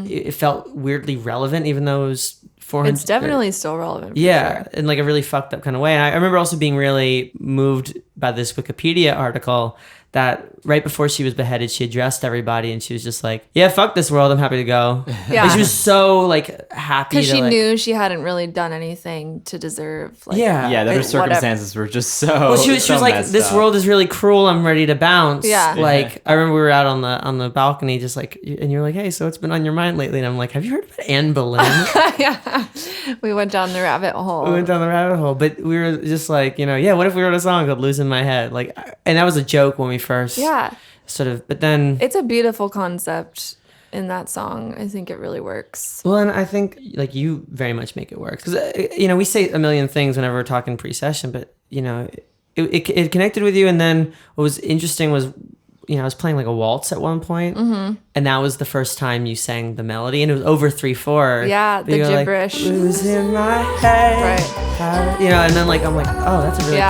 it felt weirdly relevant, even though it was 400. It's definitely still relevant. For Yeah, sure. in like a really fucked up kind of way. And I remember also being really moved by this Wikipedia article that right before she was beheaded, she addressed everybody, and she was just like, yeah, fuck this world, I'm happy to go. Yeah. Like, she was so like happy. Because she like, knew she hadn't really done anything to deserve. Like, Yeah. Yeah, that her whatever. circumstances were just so. Well, she was like, messed this up. world is really cruel, I'm ready to bounce. Yeah. Like, I remember we were out on the balcony, just like, and you're like, hey, so what's been on your mind lately? And I'm like, have you heard about Anne Boleyn? Yeah. We went down the rabbit hole. We went down the rabbit hole, but we were just like, what if we wrote a song called Losing My Head? Like, and that was a joke when we first sort of, but then. It's a beautiful concept in that song. I think it really works. Well, and I think like you very much make it work, because, we say a million things whenever we're talking pre-session, but, it connected with you. And then what was interesting was, I was playing like a waltz at one point, and that was the first time you sang the melody, and it was over 3/4. Yeah, the gibberish. Like, losing my head. Right. And then like I'm like, oh, that's a really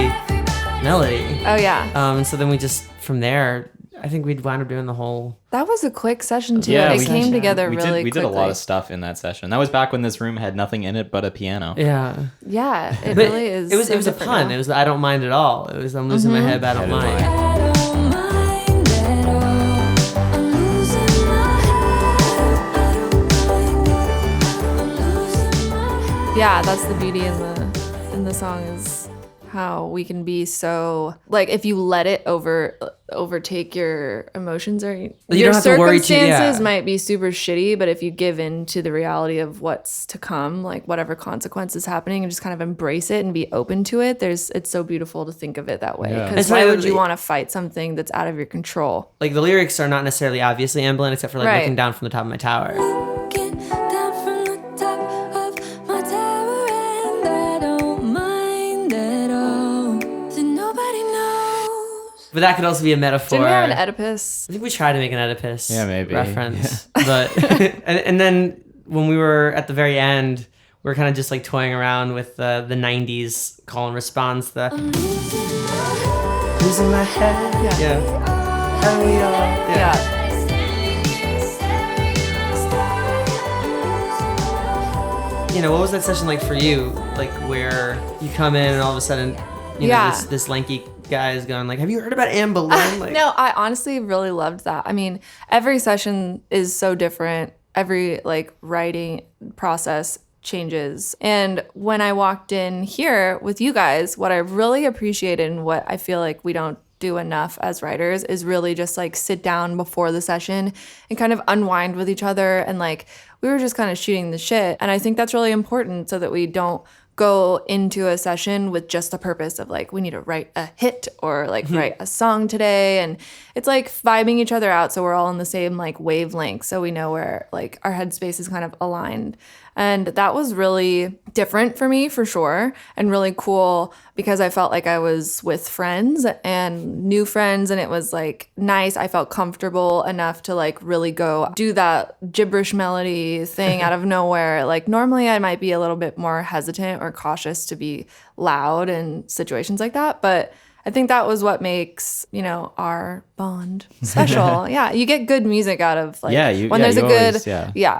pretty melody. Oh, yeah. And so then we just from there, I think we'd wound up doing the whole. That was a quick session, too. Yeah, it came together we really did, we quickly. did a lot of stuff in that session. That was back when this room had nothing in it but a piano. Yeah. Yeah, it But really is. It was so a different pun. now. It was I don't mind at all. It was I'm losing my head, but I don't mind. Yeah, that's the beauty in the song, is how we can be so like, if you let it overtake your emotions, or your don't have to worry circumstances might be super shitty, but if you give in to the reality of what's to come, like whatever consequence is happening, and just kind of embrace it and be open to it, it's so beautiful to think of it that way. Yeah. Because It's why like- would you want to fight something that's out of your control? Like the lyrics are not necessarily obviously Anne Boleyn, except for like Right. looking down from the top of my tower. But that could also be a metaphor. Didn't we have an Oedipus? I think we tried to make an Oedipus maybe. reference. But and then when we were at the very end, we were kind of just like toying around with the 90s call and response. The losing my head. Yeah. How we all. Yeah. What was that session like for you? Like where you come in and all of a sudden, this lanky guy is going like, have you heard about Anne Boleyn? Like, No, I honestly really loved that. I mean, every session is so different. Every like writing process changes. And when I walked in here with you guys, what I really appreciated and what I feel like we don't do enough as writers is really just like sit down before the session and kind of unwind with each other, and like we were just kind of shooting the shit. And I think that's really important so that we don't go into a session with just the purpose of like, we need to write a hit or like write a song today. And it's like vibing each other out. So we're all on the same like wavelength. So we know where like our headspace is kind of aligned. And that was really different for me for sure, and really cool because I felt like I was with friends and new friends, and it was like nice. I felt comfortable enough to like really go do that gibberish melody thing out of nowhere. Like normally I might be a little bit more hesitant or cautious to be loud in situations like that, but I think that was what makes, you know, our bond special. Yeah, you get good music out of like when there's a good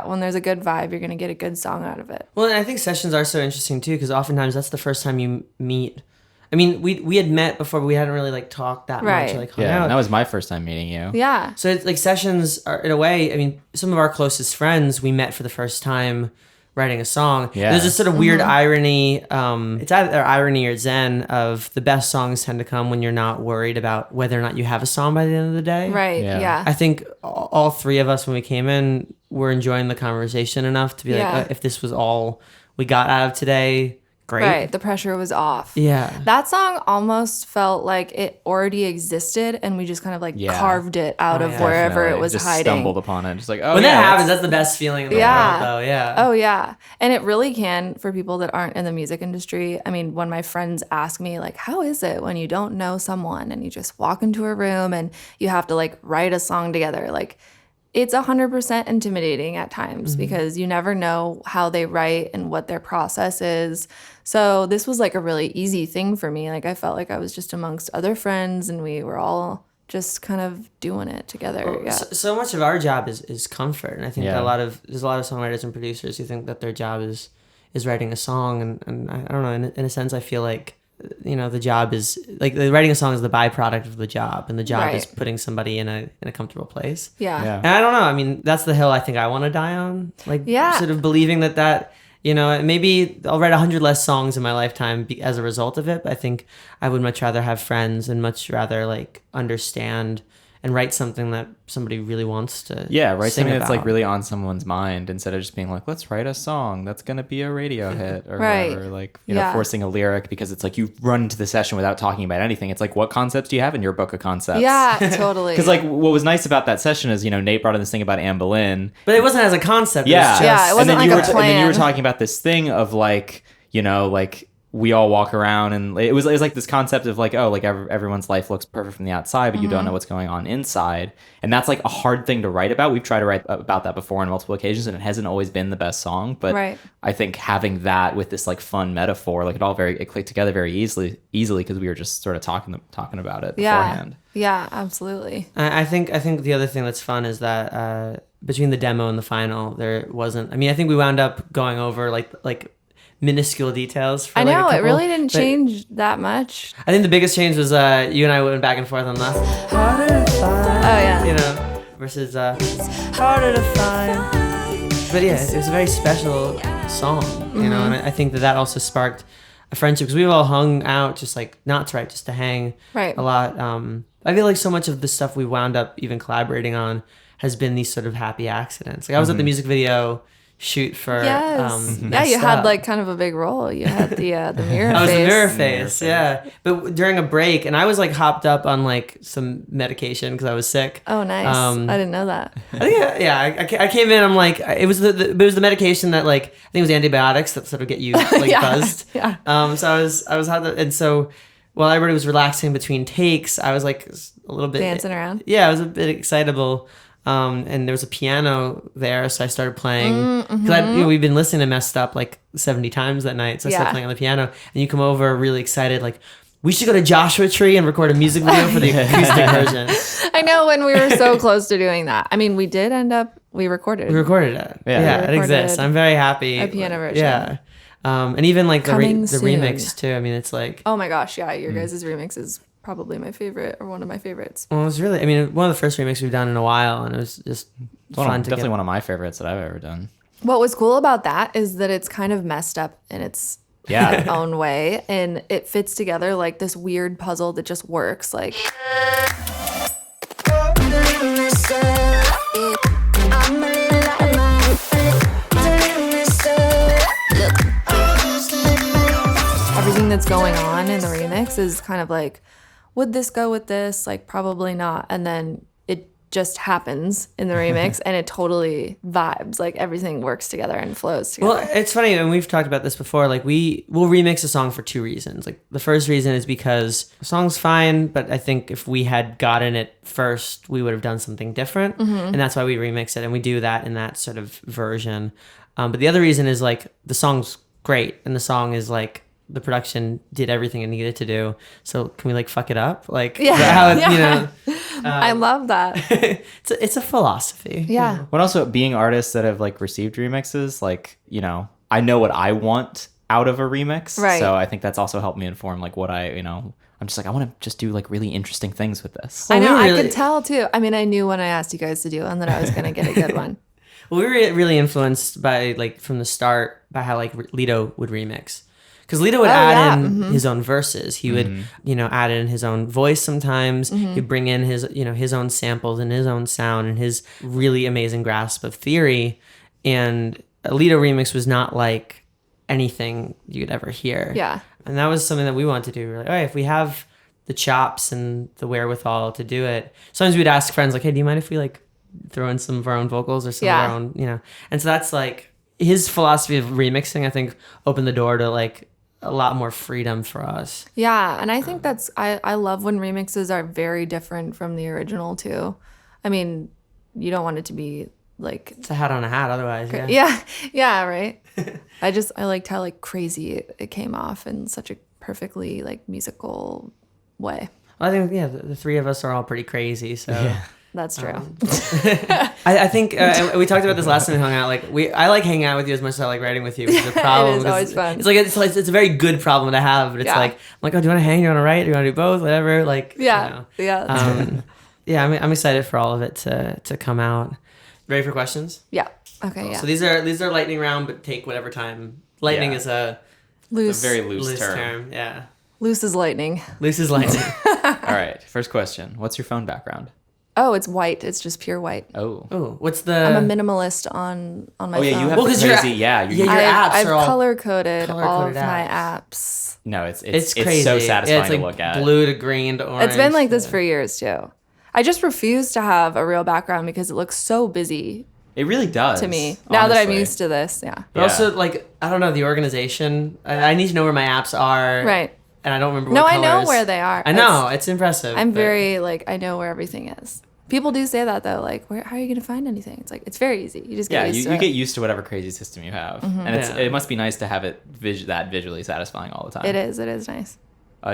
when there's a good vibe, you're gonna get a good song out of it. Well, and I think sessions are so interesting too, because oftentimes that's the first time you meet. I mean, we had met before, but we hadn't really like talked that much. Or, like, hung out. That was my first time meeting you. Yeah. So it's like sessions are in a way. I mean, some of our closest friends we met for the first time writing a song. Yeah. There's this sort of weird irony. It's either irony or zen of the best songs tend to come when you're not worried about whether or not you have a song by the end of the day. Right. Yeah. I think all three of us when we came in were enjoying the conversation enough to be like, if this was all we got out of today, great. Right. The pressure was off. Yeah. That song almost felt like it already existed and we just kind of like carved it out of wherever it was just hiding. Stumbled upon it. Just like, when that happens, that's the best feeling in the world, though. Yeah. Oh, yeah. And it really can for people that aren't in the music industry. I mean, when my friends ask me, like, how is it when you don't know someone and you just walk into a room and you have to like write a song together? Like, it's 100% intimidating at times because you never know how they write and what their process is. So this was like a really easy thing for me. Like I felt like I was just amongst other friends and we were all just kind of doing it together. Well, so much of our job is comfort. And I think that there's a lot of songwriters and producers who think that their job is writing a song. And I don't know, in a sense, I feel like, you know, the job is like writing a song is the byproduct of the job, and the job is putting somebody in a comfortable place. Yeah. And I don't know. I mean, that's the hill I think I want to die on. Like, sort of believing that, you know, maybe I'll write 100 less songs in my lifetime as a result of it. But I think I would much rather have friends and much rather like understand and write something that somebody really wants to write sing something about. that's like really on someone's mind instead of just being like, let's write a song that's gonna be a radio hit or whatever. Like, you know, forcing a lyric because it's like you run into the session without talking about anything. It's like, what concepts do you have in your book of concepts? Yeah, totally. Because like what was nice about that session is, you know, Nate brought in this thing about Anne Boleyn. But it wasn't as a concept. Yeah. It was just, it wasn't like a plan. And then you were talking about this thing of like, you know, like we all walk around and it was like this concept of like, oh, like everyone's life looks perfect from the outside, but you don't know what's going on inside. And that's like a hard thing to write about. We've tried to write about that before on multiple occasions and it hasn't always been the best song. But I think having that with this like fun metaphor, like it clicked together very easily because we were just sort of talking about it beforehand. Yeah, absolutely. I think the other thing that's fun is that between the demo and the final, there wasn't. I mean, I think we wound up going over like minuscule details. For I know, like a couple, it really didn't change that much. I think the biggest change was you and I went back and forth on that. Harder to find. Oh, yeah. You know, versus harder to find. But yeah, it was a very special song, you know, and I think that also sparked a friendship because we've all hung out just like, not to write, just to hang a lot. I feel like so much of the stuff we wound up even collaborating on has been these sort of happy accidents. Like I was at the music video shoot for you had like kind of a big role. You had the mirror face. I was the mirror face, yeah. But during a break, and I was like hopped up on like some medication because I was sick. Oh, nice. I didn't know that. I think I came in. I'm like, it was the medication that like I think it was antibiotics that sort of get you like buzzed. Yeah. So I was and so while everybody was relaxing between takes, I was like a little bit dancing around. Yeah, I was a bit excitable. And there was a piano there, so I started playing because we've been listening to Messed Up like 70 times that night. So I started playing on the piano, and you come over really excited, like we should go to Joshua Tree and record a music video for the acoustic version. I know, when we were so close to doing that. I mean, we did end up. We recorded it. Yeah, it exists. I'm very happy. A piano version. Yeah. And even like the remix too. I mean, it's like, oh my gosh, yeah, your guys' remix is probably my favorite or one of my favorites. Well, it was really, I mean, one of the first remixes we've done in a while, and it was just fun to definitely one of my favorites that I've ever done. What was cool about that is that it's kind of messed up in its own way, and it fits together like this weird puzzle that just works. Like, remix is kind of like, would this go with this? Like, probably not. And then it just happens in the remix and it totally vibes. Like, everything works together and flows together. Well, it's funny, and we've talked about this before. Like, we'll remix a song for two reasons. Like, the first reason is because the song's fine, but I think if we had gotten it first, we would have done something different. And that's why we remix it, and we do that in that sort of version. But the other reason is, like, the song's great, and the song is, like, the production did everything it needed to do. So can we, like, fuck it up? Like, you know... I love that. it's a philosophy. Yeah. But also being artists that have like received remixes, like, you know, I know what I want out of a remix. Right. So I think that's also helped me inform like what I, you know, I'm just like, I want to just do like really interesting things with this. I know, we I really- could tell too. I mean, I knew when I asked you guys to do one that I was going to get a good one. Well, we were really influenced by, like, from the start, by how, like, Lito would remix. Because Lito would add in his own verses. He would, you know, add in his own voice sometimes. He'd bring in his, you know, his own samples and his own sound and his really amazing grasp of theory. And a Lito remix was not like anything you'd ever hear. Yeah. And that was something that we wanted to do. We're like, all right, if we have the chops and the wherewithal to do it. Sometimes we'd ask friends, like, hey, do you mind if we, like, throw in some of our own vocals or some of our own, you know? And so that's, like, his philosophy of remixing, I think, opened the door to, like, a lot more freedom for us. Yeah, and I think that's I love when remixes are very different from the original too. I mean, you don't want it to be like It's a hat on a hat otherwise, yeah. yeah, right. I liked how like crazy it came off in such a perfectly like musical way. Well, I think, yeah, the three of us are all pretty crazy, so... That's true. I think we talked about this last time we hung out. Like I like hanging out with you as much as I like writing with you. Which is a problem. It is always fun. It's a very good problem to have, but it's like I'm like, oh, do you want to hang? Do you want to write? Do you want to do both? Whatever. Like, Yeah, you know. yeah. Yeah. I'm excited for all of it to come out. Ready for questions? Yeah. Okay. Yeah. So these are lightning round, but take whatever time. Lightning Yeah. is a Loose. It's a very loose, loose term. term. Yeah. Loose as lightning. Loose is lightning. All right. First question. What's your phone background? Oh, it's white. It's just pure white. Oh. Oh, what's the? I'm a minimalist on my phone. Oh yeah, you have Well, 'cause you're- crazy. Yeah. yeah, your apps I've are all color coded all of color-coded my apps. apps. No, it's crazy. so satisfying Yeah, it's like to look at. blue to green to orange. It's been like this for years too. I just refuse to have a real background because it looks so busy It really does to me. Now that I'm honestly. used to this, yeah. But also, like, I don't know, the organization. I need to know where my apps are. Right. And I don't remember No, what I know colors. where they are. I know. It's impressive. I'm but- very like I know where everything is. People do say that though, like, how are you gonna find anything? It's like it's very easy. You just get Yeah, used you to it. get used to whatever crazy system you have, and Yeah. it must be nice to have it that visually satisfying all the time. It is nice.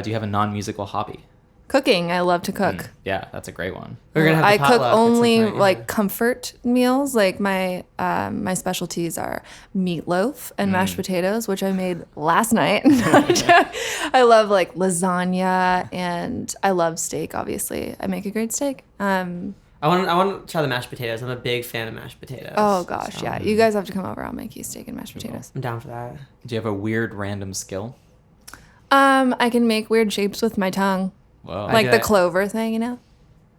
Do you have a non-musical hobby? Cooking, I love to cook. Yeah, that's a great one. We're gonna have I the cook potluck at some only point, yeah. like comfort meals. Like my my specialties are meatloaf and mashed potatoes, which I made last night. I love like lasagna and I love steak. Obviously, I make a great steak. I want to try the mashed potatoes. I'm a big fan of mashed potatoes. Oh gosh, so yeah. You guys have to come over. I'll make you steak and mashed potatoes. I'm down for that. Do you have a weird random skill? I can make weird shapes with my tongue, Whoa. like do the that. clover thing. You know,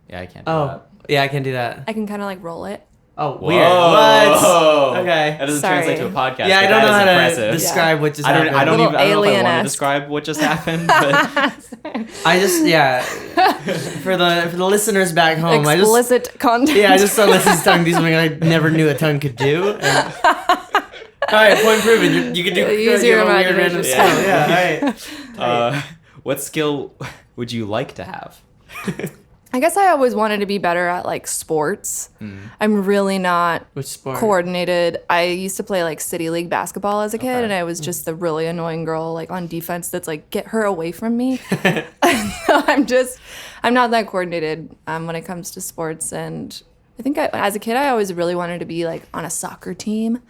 Yeah, I can't do Oh, that. yeah, I can do that. I can kind of like roll it. Oh, weird. What? Okay. That doesn't Sorry. translate to a podcast. Yeah, I but don't that know is how to impressive. describe what just I don't happened. Little know if I want to alien-esque. describe what just happened, but I just, yeah. for the listeners back home, Explicit content. I just saw Lizzie's tongue do something I never knew a tongue could do. And, all right, point proven. You can do Use you your have a weird imagination. random skill. Yeah, all right. what skill would you like to have? I guess I always wanted to be better at like sports. I'm really not Which sport? coordinated. I used to play like city league basketball as a kid, and I was just the really annoying girl like on defense. That's like get her away from me. So I'm not that coordinated when it comes to sports. And I think as a kid, I always really wanted to be like on a soccer team.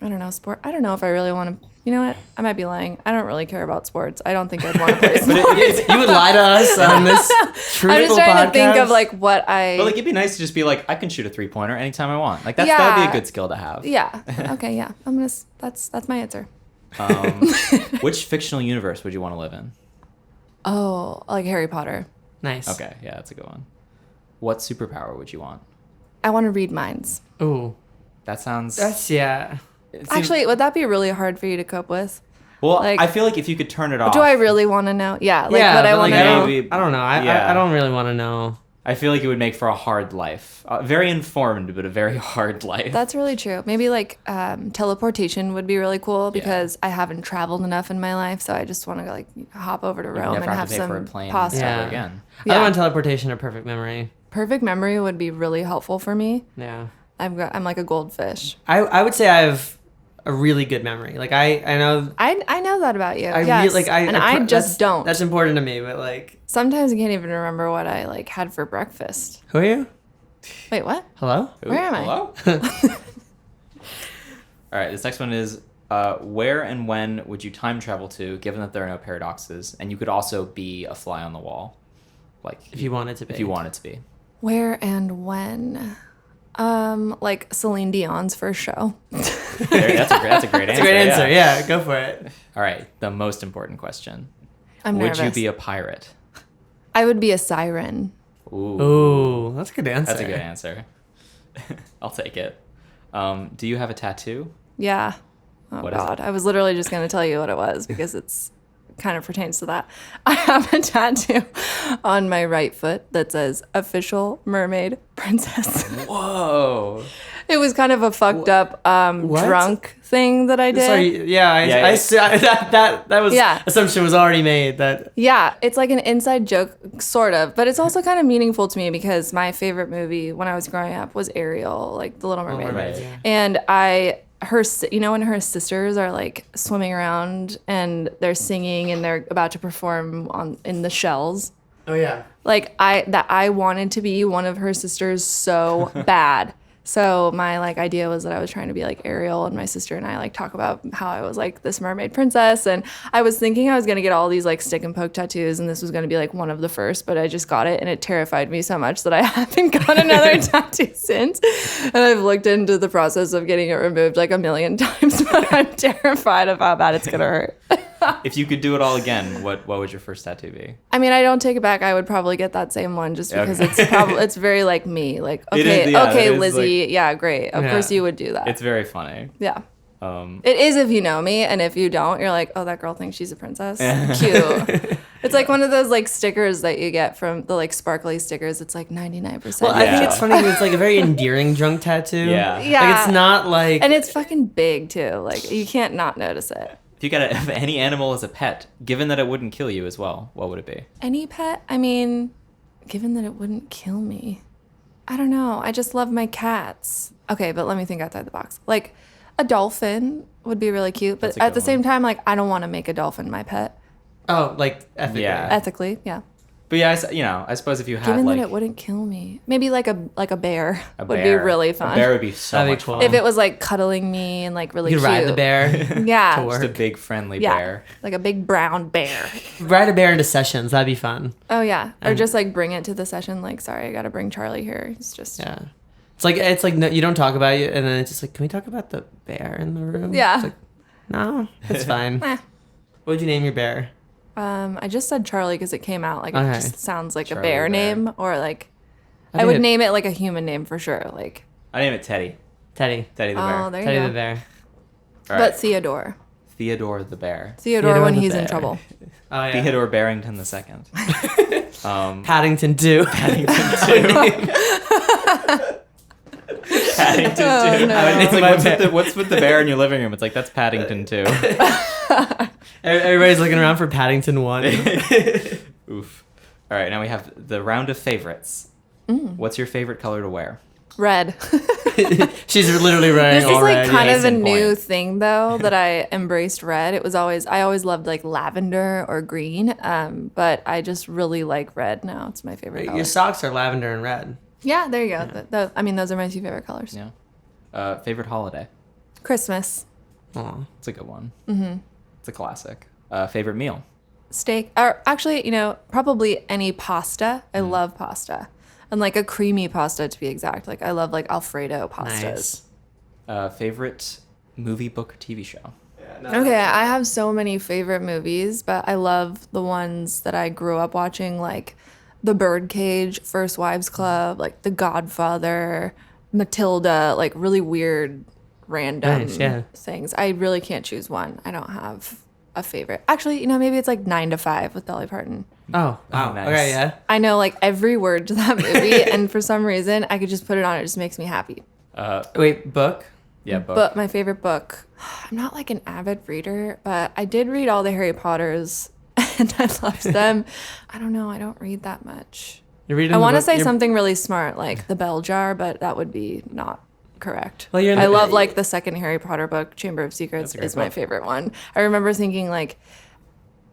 I don't know sport. I don't know if I really want to. You know what? I might be lying. I don't really care about sports. I don't think I'd want to play sports. You would lie to us on this I'm truthful just trying to think podcast? of like what I. But like, it'd be nice to just be like, I can shoot a 3-pointer anytime I want. Like that would Yeah. be a good skill to have. Yeah. Okay. Yeah. That's my answer. Which fictional universe would you want to live in? Oh, like Harry Potter. Nice. Okay, yeah, that's a good one. What superpower would you want? I want to read minds. Ooh, That sounds. that's yeah. it seems- Actually, would that be really hard for you to cope with? Well, Like, I feel like if you could turn it off. do I really want to know? Yeah, like yeah, what I but, want like, to know. maybe- I don't know. Yeah. I don't really want to know. I feel like it would make for a hard life. Very informed, but a very hard life. That's really true. Maybe like teleportation would be really cool because I haven't traveled enough in my life, so I just want to like hop over to You Rome never and have have to pay for a some plane pasta. ever Yeah. again. I Yeah. want teleportation or perfect memory. Perfect memory would be really helpful for me. Yeah. I'm like a goldfish. I would say I have a really good memory. Like I know I know that about you. I yes. really like I just that's- don't. That's important to me, but like Sometimes I can't even remember what I like had for breakfast. who are you? Wait, what? Hello? Where am I? Hello? All right, this next one is where and when would you time travel to, given that there are no paradoxes, and you could also be a fly on the wall, like If you wanted to be. if you wanted to be. Where and when? Like Celine Dion's first show. That's a great answer. That's a great answer. Yeah, go for it. All right, the most important question: I'm would nervous. you be a pirate? I would be a siren. Ooh, Ooh, that's a good answer. that's a good answer. I'll take it. Do you have a tattoo? Yeah. Oh What is God, I was literally just gonna tell you what it was because it's kind of pertains to that. I have a tattoo on my right foot that says "Official Mermaid Princess." Whoa! It was kind of a fucked up What? drunk thing that I did. Sorry, yeah, Yeah, that was Yeah. assumption was already made that Yeah, it's like an inside joke, sort of, but it's also kind of meaningful to me because my favorite movie when I was growing up was Ariel, like The Little Mermaid. Mermaid, yeah. And you know, when her sisters are like swimming around and they're singing and they're about to perform in the shells. Oh yeah. Like I wanted to be one of her sisters so bad. So my like idea was that I was trying to be like Ariel, and my sister and I like talk about how I was like this mermaid princess, and I was thinking I was gonna get all these like stick and poke tattoos, and this was gonna be like one of the first, but I just got it, and it terrified me so much that I haven't got another tattoo since, and I've looked into the process of getting it removed like a million times, but I'm terrified of how bad it's gonna hurt. If you could do it all again, what would your first tattoo be? I mean, I don't take it back. I would probably get that same one just because Okay. it's very like me. Like, It okay, is, yeah, okay, it is, Lizzy, yeah, great. Of Yeah. course you would do that. It's very funny. Yeah. Um, It is if you know me, and if you don't, you're like, oh, that girl thinks she's a princess. Cute. It's like one of those like stickers that you get from the like sparkly stickers. It's like 99%. Well, I think Yeah. it's funny. It's like a very endearing drunk tattoo. Yeah. Yeah. Like it's not like. And it's fucking big too. Like you can't not notice it. if you got if any animal as a pet, given that it wouldn't kill you as well, what would it be? Any pet? I mean, given that it wouldn't kill me, I don't know. I just love my cats. Okay, but let me think outside the box. Like a dolphin would be really cute, but That's a at good the same one. time, like I don't want to make a dolphin my pet. Oh, like ethically. Yeah. Ethically, yeah. But yeah, I suppose if you had Given like that it wouldn't kill me, maybe like a bear a would be bear, really fun. A bear would be so That'd be much cool. fun. If it was like cuddling me and like really You could cute. ride the bear. Yeah. to work. Just a big friendly Yeah. bear. Like a big brown bear. Ride a bear into sessions. That'd be fun. Oh yeah. Or just like bring it to the session. Like, sorry, I gotta bring Charlie here. He's just Yeah. It's like no, you don't talk about it, and then it's just like, can we talk about the bear in the room? Yeah. It's like, no, it's fine. Eh. What would you name your bear? I just said Charlie because it came out like Okay. it just sounds like Charlie a bear the bear. name, or like I think would it- name it like a human name for sure. Like I name it Teddy. Teddy. Teddy the bear. oh, there you Teddy go. the bear. All But right. Theodore. Theodore the bear. Theodore when the he's in bear. trouble. Oh yeah. Theodore Barrington the second. Paddington too. Paddington too. Oh, no. It's like My what's with, bear. what's with the bear in your living room? It's like that's Paddington too. Everybody's looking around for Paddington 1. Oof. All right, now we have the round of favorites. What's your favorite color to wear? Red. She's literally wearing This is all like red. kind Case of a in new point. thing though that I embraced red. I always loved like lavender or green. But I just really like red now. It's my favorite color. Your socks are lavender and red. Yeah, there you go. I mean, those are my two favorite colors. Yeah. Favorite holiday? Christmas. Aw. It's a good one. It's a classic. Favorite meal? Steak, or actually, probably any pasta. I love pasta, and like a creamy pasta to be exact. Like I love like Alfredo pastas. Nice. Favorite movie, book, or TV show? Okay, I have so many favorite movies, but I love the ones that I grew up watching, like The Birdcage, First Wives Club, like The Godfather, Matilda, like really weird, random Nice, yeah. things. I really can't choose one. I don't have a favorite. Actually, maybe it's like 9 to 5 with Dolly Parton. Oh, wow. nice. Okay, yeah. I know like every word to that movie, and for some reason, I could just put it on. It just makes me happy. Wait, book? Yeah, book. But my favorite book, I'm not like an avid reader, but I did read all the Harry Potters, and I loved them. I don't know. I don't read that much. You're reading I the want to book- say you're- something really smart, like The Bell Jar, but that would be not correct. Well, you're in I the- love like the second Harry Potter book, Chamber of Secrets, That's a great is my book. favorite one. I remember thinking like,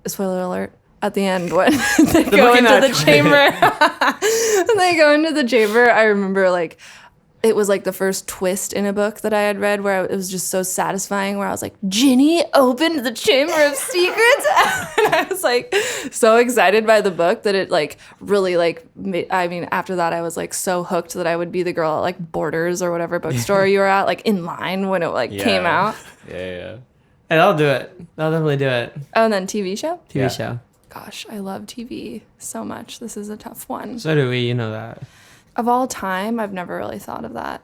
spoiler alert, at the end when they go book in into that- the chamber. When they go into the chamber, I remember like it was like the first twist in a book that I had read where it was just so satisfying where I was like, Ginny opened the Chamber of Secrets. And I was like so excited by the book that it like really like, after that I was like so hooked that I would be the girl at like Borders or whatever bookstore you were at, like in line when it like came out. Yeah. Hey, that'll do it. That'll definitely do it. Oh, and then TV show? TV Yeah. show. Gosh, I love TV so much. This is a tough one. So do we, you know that. Of all time, I've never really thought of that.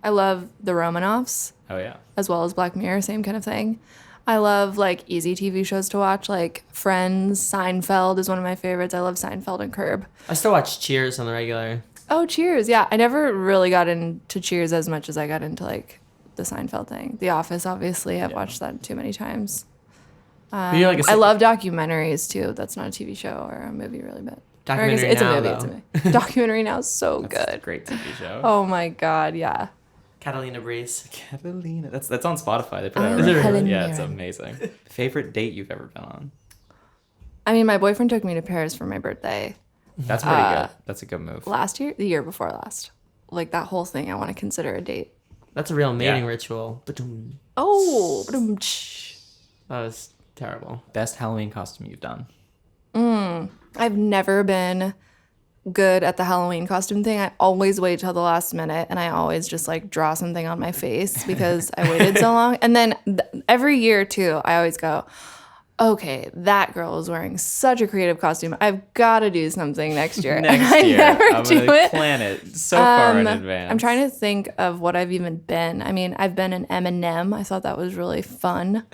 I love the Romanovs Oh, yeah. as well as Black Mirror, same kind of thing. I love like easy TV shows to watch, like Friends, Seinfeld is one of my favorites. I love Seinfeld and Curb. I still watch Cheers on the regular. Oh, Cheers. Yeah, I never really got into Cheers as much as I got into like the Seinfeld thing. The Office, obviously. I've watched that too many times. But you're like a I love documentaries too. That's not a TV show or a movie really, but or I guess Documentary it's now, a movie. though. It's a movie. Documentary now is so It's a good. great TV show. Oh my god, yeah. Catalina Breeze. Catalina. That's on Spotify. They put Oh, that Is it around. really? Yeah, it's amazing. Favorite date you've ever been on? I mean, my boyfriend took me to Paris for my birthday That's pretty good. That's a good move. last year, the year before last. Like that whole thing, I want to consider a date. That's a real mating Yeah. ritual. Ba-doom. Oh, That was terrible. Best Halloween costume you've done? I've never been good at the Halloween costume thing. I always wait till the last minute and I always just like draw something on my face because I waited so long. And then every year too, I always go, okay, that girl is wearing such a creative costume. I've got to do something next year. Next and I year. never I'm do gonna it. plan it so far in advance. I'm trying to think of what I've even been. I mean, I've been an M&M. I thought that was really fun.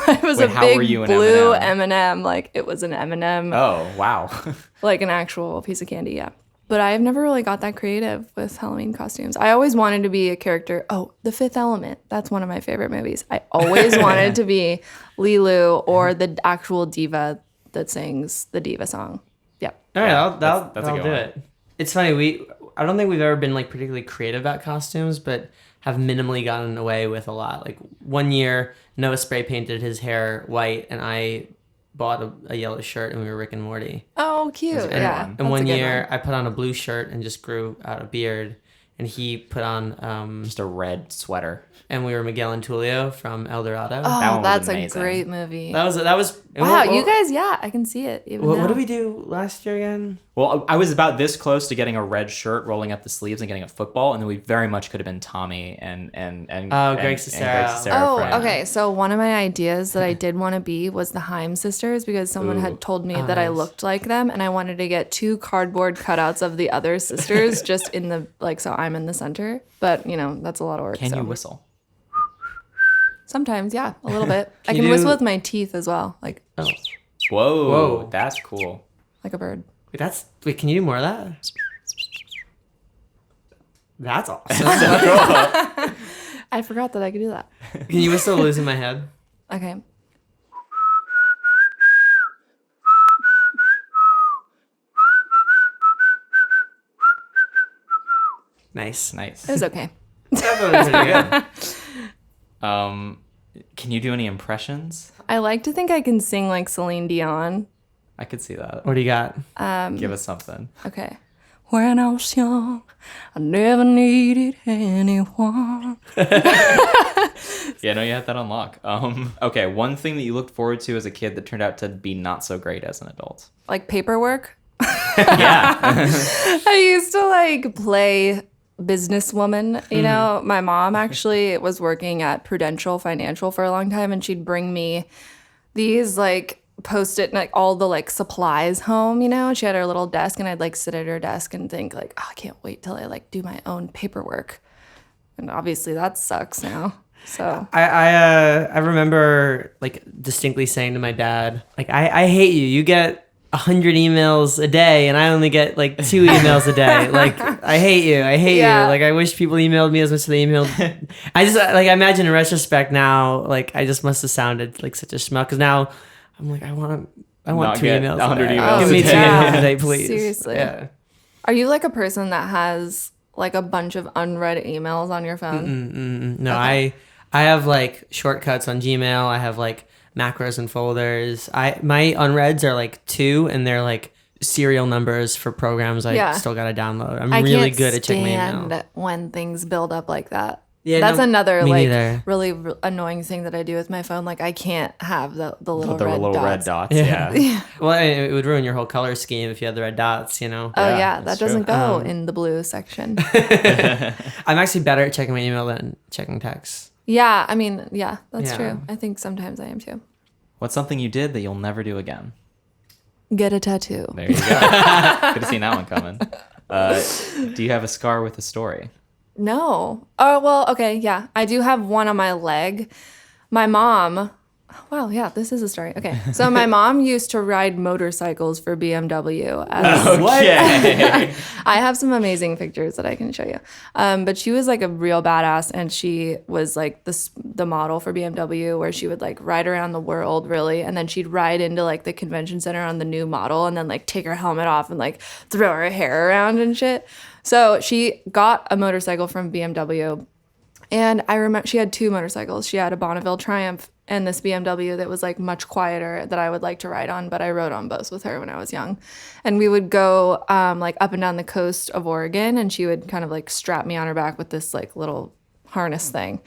It was Wait, a how big were you an blue M&M? M&M. Like it was an M&M, Oh, wow. like an actual piece of candy. Yeah. But I've never really got that creative with Halloween costumes. I always wanted to be a character. Oh, The Fifth Element. That's one of my favorite movies. I always wanted to be Lilu or the actual diva that sings the diva song. Yep. All right, Yeah, that'll that's a that'll good do one. it. It's funny. I don't think we've ever been like particularly creative about costumes, but have minimally gotten away with a lot. Like one year, Noah spray painted his hair white, and I bought a yellow shirt, and we were Rick and Morty. Oh, cute. That's a good Yeah. one. And that's a one good year, one. I put on a blue shirt and just grew out a beard, and he put on Just a red sweater. and we were Miguel and Tulio from El Dorado. Oh, That one was that's amazing. a great movie. That was Wow, you guys, yeah, I can see it. Even What now. did we do last year again? Well, I was about this close to getting a red shirt, rolling up the sleeves, and getting a football, and then we very much could have been Tommy and Greg Cicero. Oh, from- okay. So one of my ideas that I did want to be was the Haim sisters because someone Ooh. had told me that I nice. looked like them, and I wanted to get 2 cardboard cutouts of the other sisters just in the so I'm in the center. But that's a lot of work. Can so. you whistle? Sometimes, yeah, a little bit. I Can you can whistle do- with my teeth as well, like Whoa, Whoa. that's cool. a bird. Wait, can you do more of that? That's awesome. I forgot that I could do that. Can you whistle losing my head? Okay. Nice. Nice. It was okay. That was pretty good. Can you do any impressions? I like to think I can sing like Celine Dion. I could see that. What do you got? Give us something. Okay. When I was young, I never needed anyone. Yeah, no, you had that on lock. Okay, one thing that you looked forward to as a kid that turned out to be not so great as an adult. Like paperwork. Yeah. I used to like play businesswoman. You know, my mom actually was working at Prudential Financial for a long time, and she'd bring me these like post-it like all the like supplies home. She had her little desk, and I'd like sit at her desk and think like, oh, I can't wait till I like do my own paperwork. And obviously that sucks now. So I remember like distinctly saying to my dad, like, I hate you. You get 100 emails a day and I only get like 2 emails a day. Like, I hate you. I hate Yeah. you. Like, I wish people emailed me as much as they emailed. I just like, I imagine in retrospect now, like, I just must have sounded like such a schmuck. Cause now I'm like, I want Not 2 get emails. 100 a day. emails Give a me 2 day. emails a day, please. Seriously. Yeah. are you like a person that has like a bunch of unread emails on your phone? No, Okay. I have like shortcuts on Gmail. I have like macros and folders. My unreads are like 2 and they're like serial numbers for programs I Yeah. still gotta download. I'm I really can't good at checking my stand email. when things build up like that. Yeah, That's no, another me like neither. really annoying thing that I do with my phone. Like I can't have the little, The red, little dots. red dots. Yeah. Well, it would ruin your whole color scheme if you had the red dots, you know? Oh Yeah, yeah, that's that doesn't true. go in the blue section. I'm actually better at checking my email than checking texts. Yeah, I mean, yeah, that's Yeah. true. I think sometimes I am too. What's something you did that you'll never do again? Get a tattoo. There you go. Could have seen that one coming. Do you have a scar with a story? No. Oh, well, okay, yeah. I do have one on my leg. My mom, wow, yeah, this is a story. Okay. So my mom used to ride motorcycles for BMW. Okay. I have some amazing pictures that I can show you. But she was like a real badass, and she was like the model for BMW, where she would like ride around the world, really, and then she'd ride into like the convention center on the new model, and then like take her helmet off and like throw her hair around and shit. So she got a motorcycle from BMW, and I remember she had 2 motorcycles. She had a Bonneville Triumph and this BMW that was like much quieter that I would like to ride on, but I rode on both with her when I was young. And we would go like up and down the coast of Oregon, and she would kind of like strap me on her back with this like little harness thing.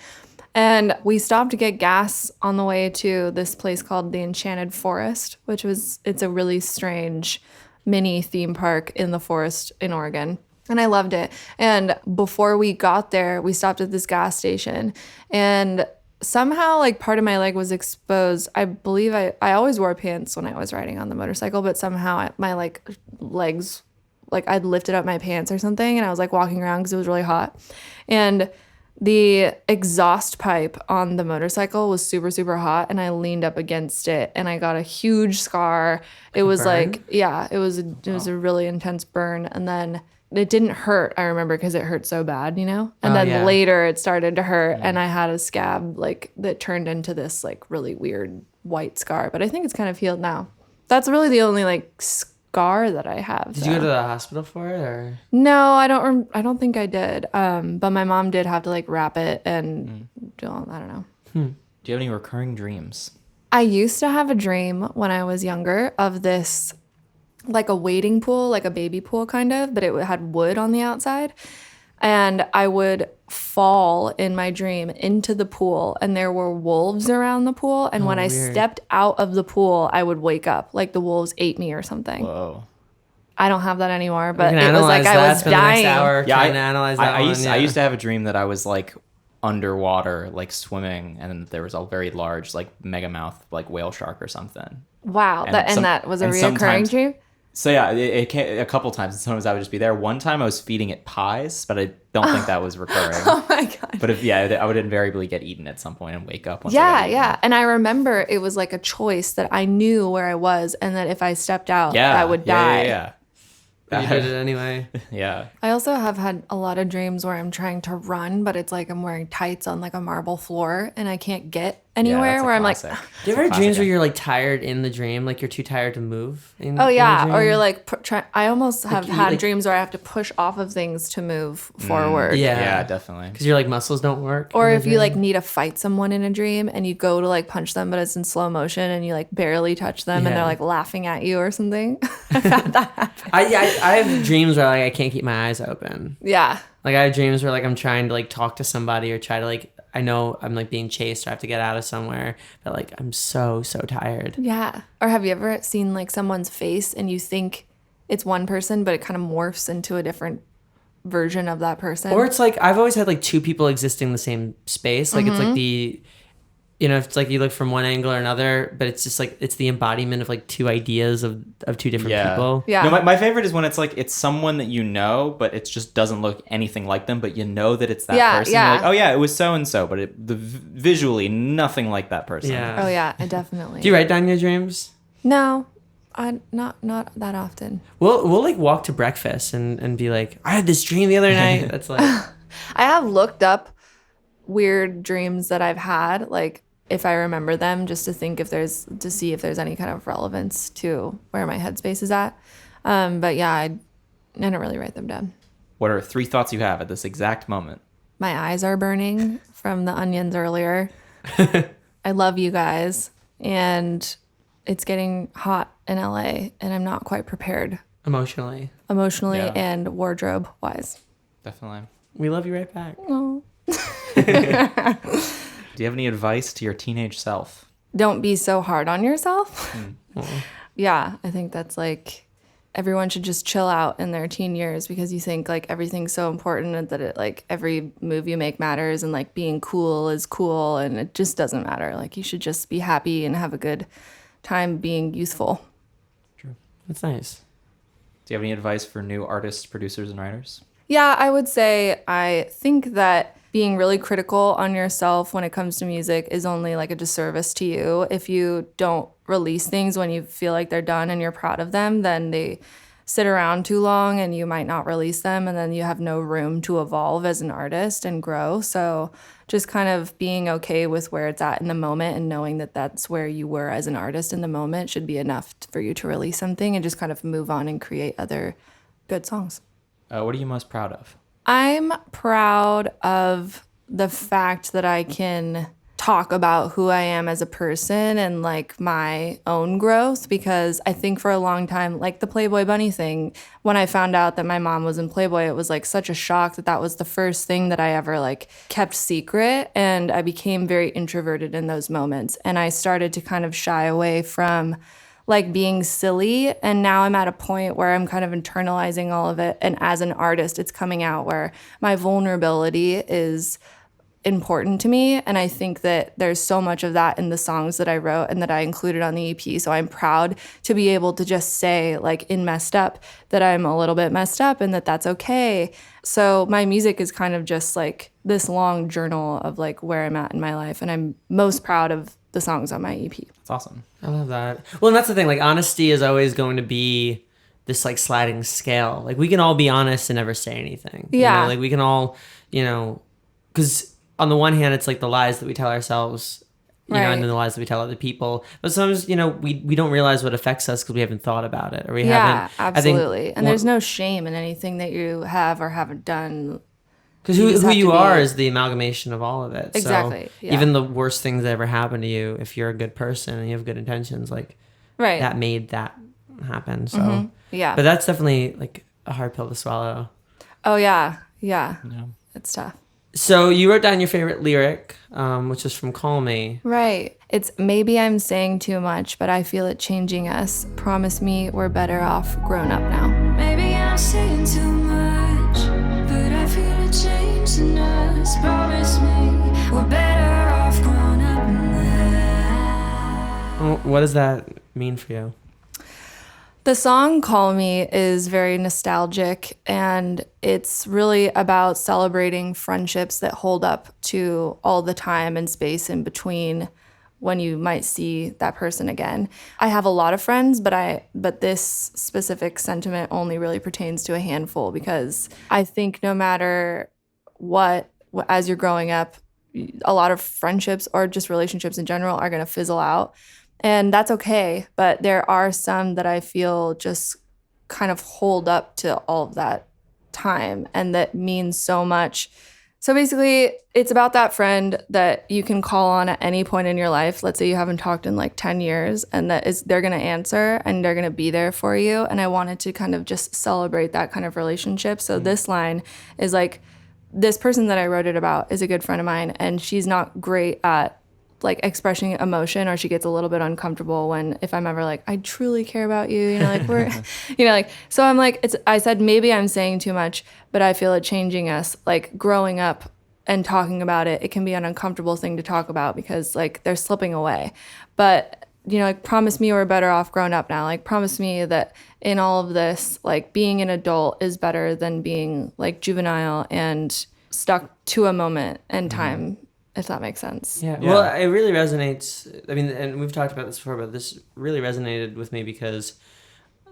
And we stopped to get gas on the way to this place called the Enchanted Forest, it's a really strange mini theme park in the forest in Oregon. And I loved it. And before we got there, we stopped at this gas station, and somehow like part of my leg was exposed. I believe I always wore pants when I was riding on the motorcycle, but somehow my like legs, like I'd lifted up my pants or something, and I was like walking around because it was really hot. And the exhaust pipe on the motorcycle was super, super hot, and I leaned up against it, and I got a huge scar. It was burn? like, yeah, it was a really intense burn. And then it didn't hurt, I remember, because it hurt so bad, you know? And then yeah. later it started to hurt, and I had a scab like that turned into this like really weird white scar. But I think it's kind of healed now. That's really the only like scar that I have. Did you go to the hospital for it or? No, I don't think I did. But my mom did have to like wrap it and I don't know. Do you have any recurring dreams? I used to have a dream when I was younger of this like a wading pool, like a baby pool kind of, but it had wood on the outside. And I would fall in my dream into the pool, and there were wolves around the pool. And when I weird. stepped out of the pool, I would wake up like the wolves ate me or something. Whoa. I don't have that anymore, We but can it was like analyze I that. was Spend the next dying. hour Yeah, trying to analyze that I one. used to have a dream that I was like underwater, like swimming, and there was a very large, like megamouth, like whale shark or something. Wow, that was a reoccurring sometimes- dream? So yeah, it came a couple times, and sometimes I would just be there. One time I was feeding it pies, but I don't think that was recurring. Oh my God. But I would invariably get eaten at some point and wake up. Once I Yeah, got eaten. yeah. And I remember it was like a choice that I knew where I was, and that if I stepped out, Yeah, I would die. Yeah. But you did it anyway. Yeah. I also have had a lot of dreams where I'm trying to run, but it's like I'm wearing tights on like a marble floor, and I can't get anywhere. that's a Where I'm like, classic. Do you ever have Classic, dreams where yeah. you're like tired in the dream, like you're too tired to move? oh yeah, in the or dream? you're like, I almost have you, had like- dreams where I have to push off of things to move forward. Yeah. Yeah, definitely. because your like muscles don't work. Or in if the you dream. like need to fight someone in a dream and you go to like punch them, but it's in slow motion and you like barely touch them and Yeah. they're like laughing at you or something. I have dreams where like I can't keep my eyes open. Yeah. Like I have dreams where like I'm trying to like talk to somebody or try to like I know I'm like being chased or I have to get out of somewhere, but like I'm so tired. Yeah. Or have you ever seen like someone's face and you think it's one person, but it kind of morphs into a different version of that person? Or it's like I've always had like 2 people existing in the same space. Like it's like you know, if it's like you look from one angle or another, but it's just like it's the embodiment of like two ideas of two different people. Yeah. No, my favorite is when it's like it's someone that you know, but it just doesn't look anything like them, but you know that it's that person. Yeah. You're like, oh yeah, it was so and so, but visually nothing like that person. Yeah. Oh yeah, I definitely. Do you write down your dreams? No, I not that often. We'll like walk to breakfast and be like, I had this dream the other night. That's like I have looked up weird dreams that I've had, like if I remember them, just to see if there's any kind of relevance to where my headspace is at. But yeah, I don't really write them down. What are 3 thoughts you have at this exact moment? My eyes are burning from the onions earlier. I love you guys, and it's getting hot in LA, and I'm not quite prepared emotionally yeah. And wardrobe wise. Definitely. We love you right back. Oh. Do you have any advice to your teenage self? Don't be so hard on yourself. Yeah, I think that's like everyone should just chill out in their teen years, because you think like everything's so important and that it like every move you make matters, and like being cool is cool, and it just doesn't matter. Like you should just be happy and have a good time being youthful. True. That's nice. Do you have any advice for new artists, producers, and writers? Yeah, I would say I think that being really critical on yourself when it comes to music is only like a disservice to you. If you don't release things when you feel like they're done and you're proud of them, then they sit around too long and you might not release them, and then you have no room to evolve as an artist and grow. So just kind of being okay with where it's at in the moment and knowing that that's where you were as an artist in the moment should be enough for you to release something and just kind of move on and create other good songs. What are you most proud of? I'm proud of the fact that I can talk about who I am as a person and like my own growth, because I think for a long time, like the Playboy Bunny thing, when I found out that my mom was in Playboy, it was like such a shock that was the first thing that I ever like kept secret, and I became very introverted in those moments, and I started to kind of shy away from like being silly, and now I'm at a point where I'm kind of internalizing all of it, and as an artist it's coming out where my vulnerability is important to me, and I think that there's so much of that in the songs that I wrote and that I included on the EP. So I'm proud to be able to just say like in Messed Up that I'm a little bit messed up and that that's okay. So my music is kind of just like this long journal of like where I'm at in my life, and I'm most proud of the songs on my EP. That's awesome. I love that. Well, and that's the thing, like honesty is always going to be this like sliding scale. Like we can all be honest and never say anything. Yeah. You know? Like we can all, you know, because on the one hand, it's like the lies that we tell ourselves, you know, and then the lies that we tell other people. But sometimes, you know, we don't realize what affects us because we haven't thought about it, or we haven't. Absolutely. And there's no shame in anything that you have or haven't done. Because who you are is the amalgamation of all of it. Exactly. So even the worst things that ever happen to you, if you're a good person and you have good intentions, like that made that happen. So yeah. But that's definitely like a hard pill to swallow. Oh yeah. It's tough. So you wrote down your favorite lyric, which is from Call Me. Right. It's maybe I'm saying too much, but I feel it changing us. Promise me we're better off grown up now. Maybe I'm saying too much, but I feel it changing us. Promise me we're better off grown up now. What does that mean for you? The song Call Me is very nostalgic, and it's really about celebrating friendships that hold up to all the time and space in between when you might see that person again. I have a lot of friends, but this specific sentiment only really pertains to a handful, because I think no matter what, as you're growing up, a lot of friendships or just relationships in general are going to fizzle out. And that's okay, but there are some that I feel just kind of hold up to all of that time and that means so much. So basically, it's about that friend that you can call on at any point in your life. Let's say you haven't talked in like 10 years, and they're going to answer and they're going to be there for you. And I wanted to kind of just celebrate that kind of relationship. So this line is like, this person that I wrote it about is a good friend of mine, and she's not great at like expressing emotion, or she gets a little bit uncomfortable if I'm ever like, I truly care about you, you know, like we're, you know, like, so I'm like, I said, maybe I'm saying too much, but I feel it changing us. Like growing up and talking about it, it can be an uncomfortable thing to talk about because like they're slipping away. But you know, like promise me we're better off grown up now. Like promise me that in all of this, like being an adult is better than being like juvenile and stuck to a moment in time, if that makes sense. Yeah. Well, it really resonates. I mean, and we've talked about this before, but this really resonated with me because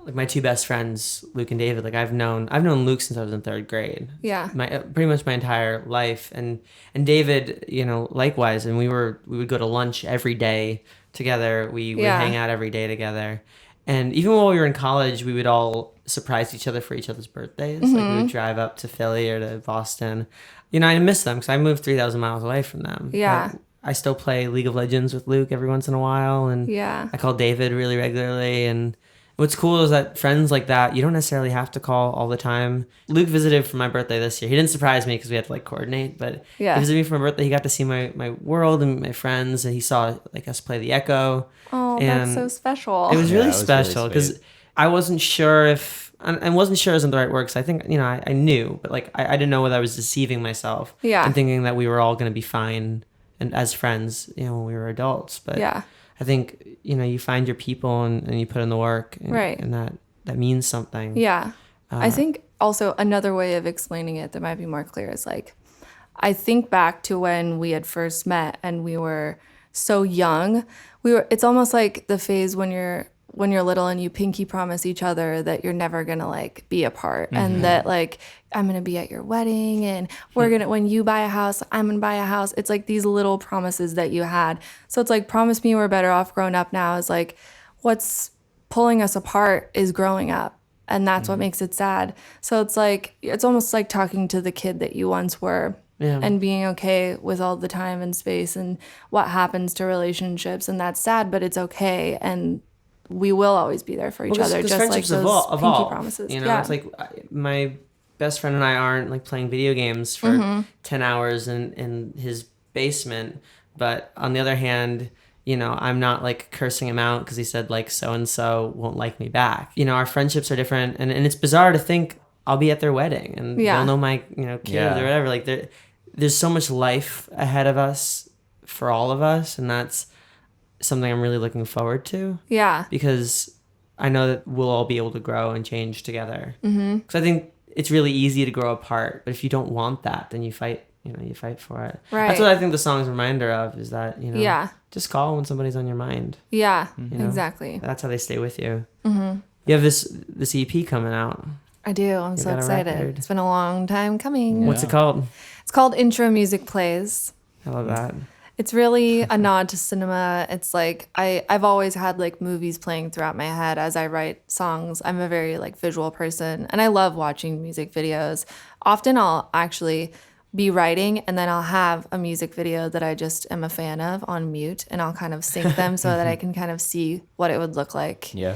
like my two best friends, Luke and David, like I've known Luke since I was in 3rd grade. Yeah. Pretty much my entire life. And David, you know, likewise. And we would go to lunch every day together. We would hang out every day together. And even while we were in college, we would all surprise each other for each other's birthdays. Like we would drive up to Philly or to Boston. You know, I miss them because I moved 3,000 miles away from them. Yeah. But I still play League of Legends with Luke every once in a while. And I call David really regularly. And what's cool is that friends like that, you don't necessarily have to call all the time. Luke visited for my birthday this year. He didn't surprise me because we had to like coordinate, but he visited me for my birthday. He got to see my world and my friends, and he saw like us play the Echo. Oh, and that's so special. It was really special because I wasn't sure if, I wasn't sure isn't the right word, because I think, you know, I knew, but like I didn't know whether I was deceiving myself and thinking that we were all going to be fine and as friends, you know, when we were adults. But I think, you know, you find your people and you put in the work, and that means something. Yeah. I think also another way of explaining it that might be more clear is like, I think back to when we had first met and we were so young. It's almost like the phase when you're little and you pinky promise each other that you're never gonna like be apart, and that like I'm gonna be at your wedding, and when you buy a house, I'm gonna buy a house. It's like these little promises that you had. So it's like, promise me we're better off grown up now is like, what's pulling us apart is growing up, and that's what makes it sad. So it's like, it's almost like talking to the kid that you once were. And being okay with all the time and space and what happens to relationships, and that's sad, but it's okay, and we will always be there for each other, just like those pinky promises. You know, it's like my best friend and I aren't like playing video games for 10 hours in his basement, but on the other hand, you know, I'm not like cursing him out because he said like so and so won't like me back. You know, our friendships are different, and it's bizarre to think I'll be at their wedding and they'll know my, you know, kids or whatever. Like there's so much life ahead of us for all of us, and that's something I'm really looking forward to. Yeah. Because I know that we'll all be able to grow and change together. Because I think it's really easy to grow apart, but if you don't want that, then you fight. You know, you fight for it. Right. That's what I think the song's a reminder of, is that, you know, just call when somebody's on your mind. Yeah, you know? Exactly. That's how they stay with you. You have this EP coming out. I do. I'm so excited. It's been a long time coming. Yeah. What's it called? It's called Intro Music Plays. I love that. It's really a nod to cinema. It's like I've always had like movies playing throughout my head as I write songs. I'm a very like visual person, and I love watching music videos. Often I'll actually be writing and then I'll have a music video that I just am a fan of on mute, and I'll kind of sync them so that I can kind of see what it would look like. Yeah.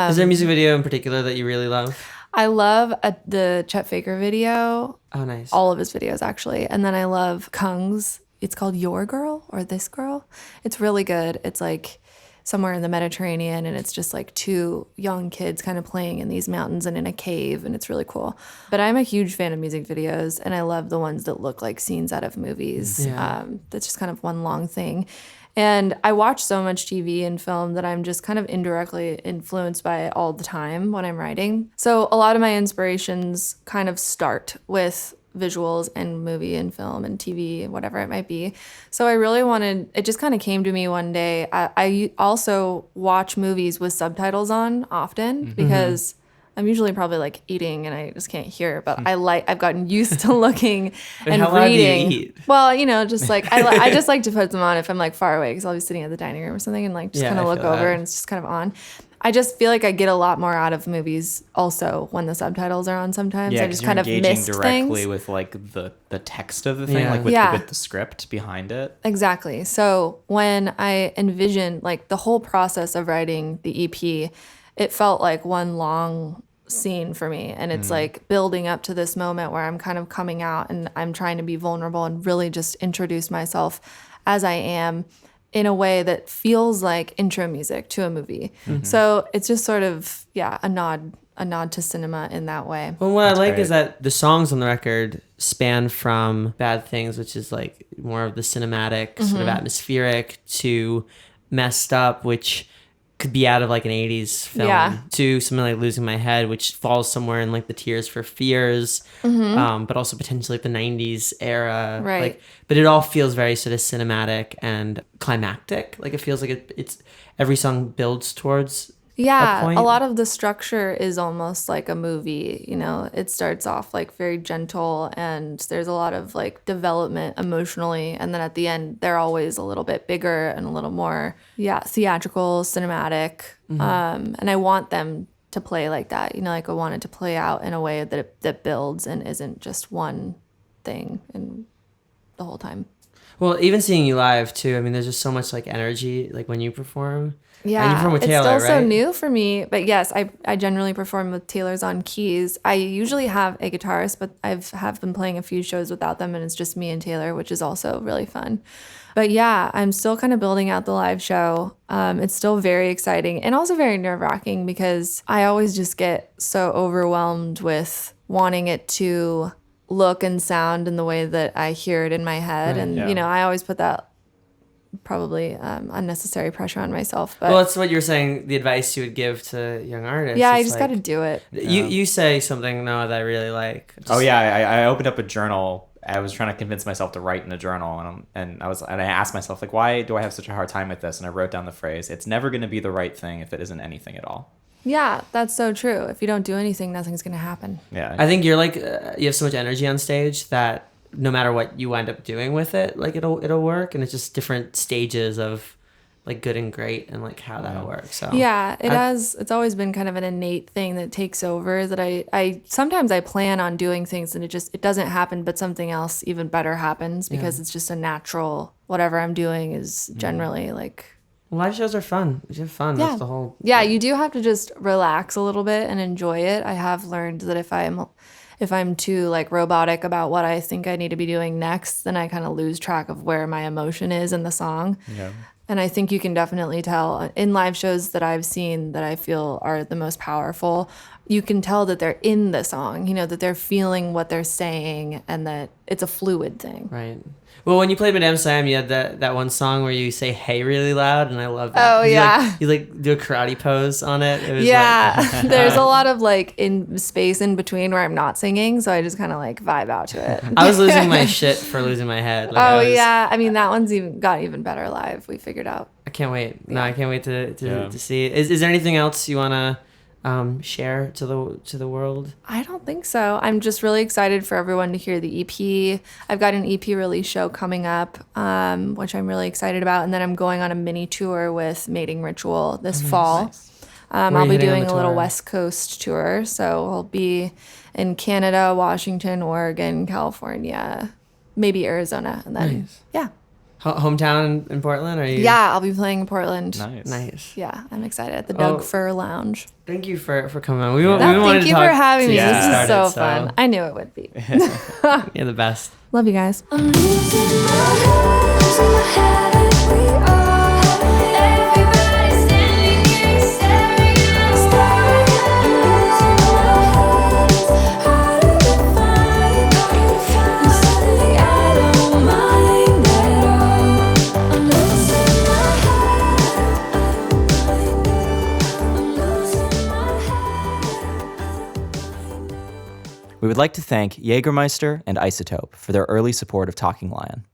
Is there a music video in particular that you really love? I love the Chet Faker video. Oh, nice. All of his videos, actually. And then I love Kung's. It's called Your Girl or This Girl. It's really good. It's like somewhere in the Mediterranean, and it's just like two young kids kind of playing in these mountains and in a cave, and it's really cool. But I'm a huge fan of music videos, and I love the ones that look like scenes out of movies. Yeah. That's just kind of one long thing. And I watch so much TV and film that I'm just kind of indirectly influenced by it all the time when I'm writing. So a lot of my inspirations kind of start with visuals and movie and film and TV, whatever it might be. So I really wanted, it just kind of came to me one day. I also watch movies with subtitles on often because I'm usually probably like eating and I just can't hear, but I've gotten used to looking and how reading. Loud do you eat? Well, you know, just like I just like to put them on if I'm like far away, because I'll be sitting at the dining room or something and like just kind of look over and it's just kind of on. I just feel like I get a lot more out of movies also when the subtitles are on sometimes. I just kind of miss directly things. With like the text of the thing, like with the script behind it. Exactly. So when I envisioned like the whole process of writing the EP, it felt like one long scene for me, and it's like building up to this moment where I'm kind of coming out and I'm trying to be vulnerable and really just introduce myself as I am in a way that feels like intro music to a movie. So it's just sort of a nod a nod to cinema in that way. Well, what I like great. is that the songs on the record span from Bad Things, which is like more of the cinematic, sort of atmospheric, to Messed Up, which could be out of like an 80s film, Yeah. to something like Losing My Head, which falls somewhere in like the Tears for Fears, but also potentially like the 90s era. Right. Like, but it all feels very sort of cinematic and climactic. Like it feels like it's every song builds towards Yeah, point. a lot of the structure is almost like a movie, you know. It starts off like very gentle and there's a lot of like development emotionally, and then at the end they're always a little bit bigger and a little more theatrical, cinematic. And I want them to play like that, you know, like I want it to play out in a way that builds and isn't just one thing and the whole time. Well, even seeing you live too, I mean, there's just so much like energy, like when you perform. And you Yeah, perform with it's Taylor, still so right? new for me. But yes, I generally perform with Taylor's on keys. I usually have a guitarist, but have been playing a few shows without them, and it's just me and Taylor, which is also really fun. But yeah, I'm still kind of building out the live show. It's still very exciting and also very nerve-wracking because I always just get so overwhelmed with wanting it to look and sound in the way that I hear it in my head. Right, And, yeah. you know, I always put that probably unnecessary pressure on myself. But Well, that's what you're saying, the advice you would give to young artists. yeah, I It's just like- got to do it. You say something, Noah, that I really like. Oh yeah, I opened up a journal. I was trying to convince myself to write in a journal, and I asked myself like, why do I have such a hard time with this? And I wrote down the phrase: "It's never going to be the right thing if it isn't anything at all." Yeah, that's so true. If you don't do anything, nothing's going to happen. Yeah, I think you're like, you have so much energy on stage that no matter what you end up doing with it, like it'll work. And it's just different stages of like good and great and like how that'll work. So Yeah, it's always been kind of an innate thing that takes over that I sometimes I plan on doing things and it doesn't happen, but something else even better happens because it's just a natural, whatever I'm doing is generally like, live shows are fun. You have fun. yeah. That's the whole. Yeah, you do have to just relax a little bit and enjoy it. I have learned that if I'm too like robotic about what I think I need to be doing next, then I kind of lose track of where my emotion is in the song. yeah. And I think you can definitely tell in live shows that I've seen that I feel are the most powerful. You can tell that they're in the song, you know, that they're feeling what they're saying and that it's a fluid thing. Right. Well, when you played Madame Sam, you had that one song where you say "Hey" really loud, and I love that. Oh, You, yeah. you do a karate pose on it. It was Yeah, there's a lot of like in space in between where I'm not singing, so I just kind of like vibe out to it. I was losing my shit for Losing My Head. Like, Oh yeah, I mean that one's got even better live. We figured out. I can't wait. No, I can't wait to Yeah. see it. Is there anything else you wanna share to the world? I don't think so. I'm just really excited for everyone to hear the EP. I've got an EP release show coming up, which I'm really excited about, and then I'm going on a mini tour with Mating Ritual this fall. Where are I'll you be hitting on doing the a little tour? West Coast tour, so I'll be in Canada, Washington, Oregon, California, maybe Arizona, and then Nice. yeah, Hometown in Portland? Are you? yeah, I'll be playing in Portland. Nice. Nice. Yeah, I'm excited at the Doug Oh. Fur Lounge. Thank you for coming on. No, thank you for having me. Yeah. This is so started, fun. I knew it would be. You're the best. Love you guys. I'm losing my head, we are. Everybody standing here staring at the sky. I'm losing my head, harder to find. And suddenly I don't mind at all. I'm losing my head, I don't mind at all. I'm losing my head. We would like to thank Jägermeister and Isotope for their early support of Talking Lion.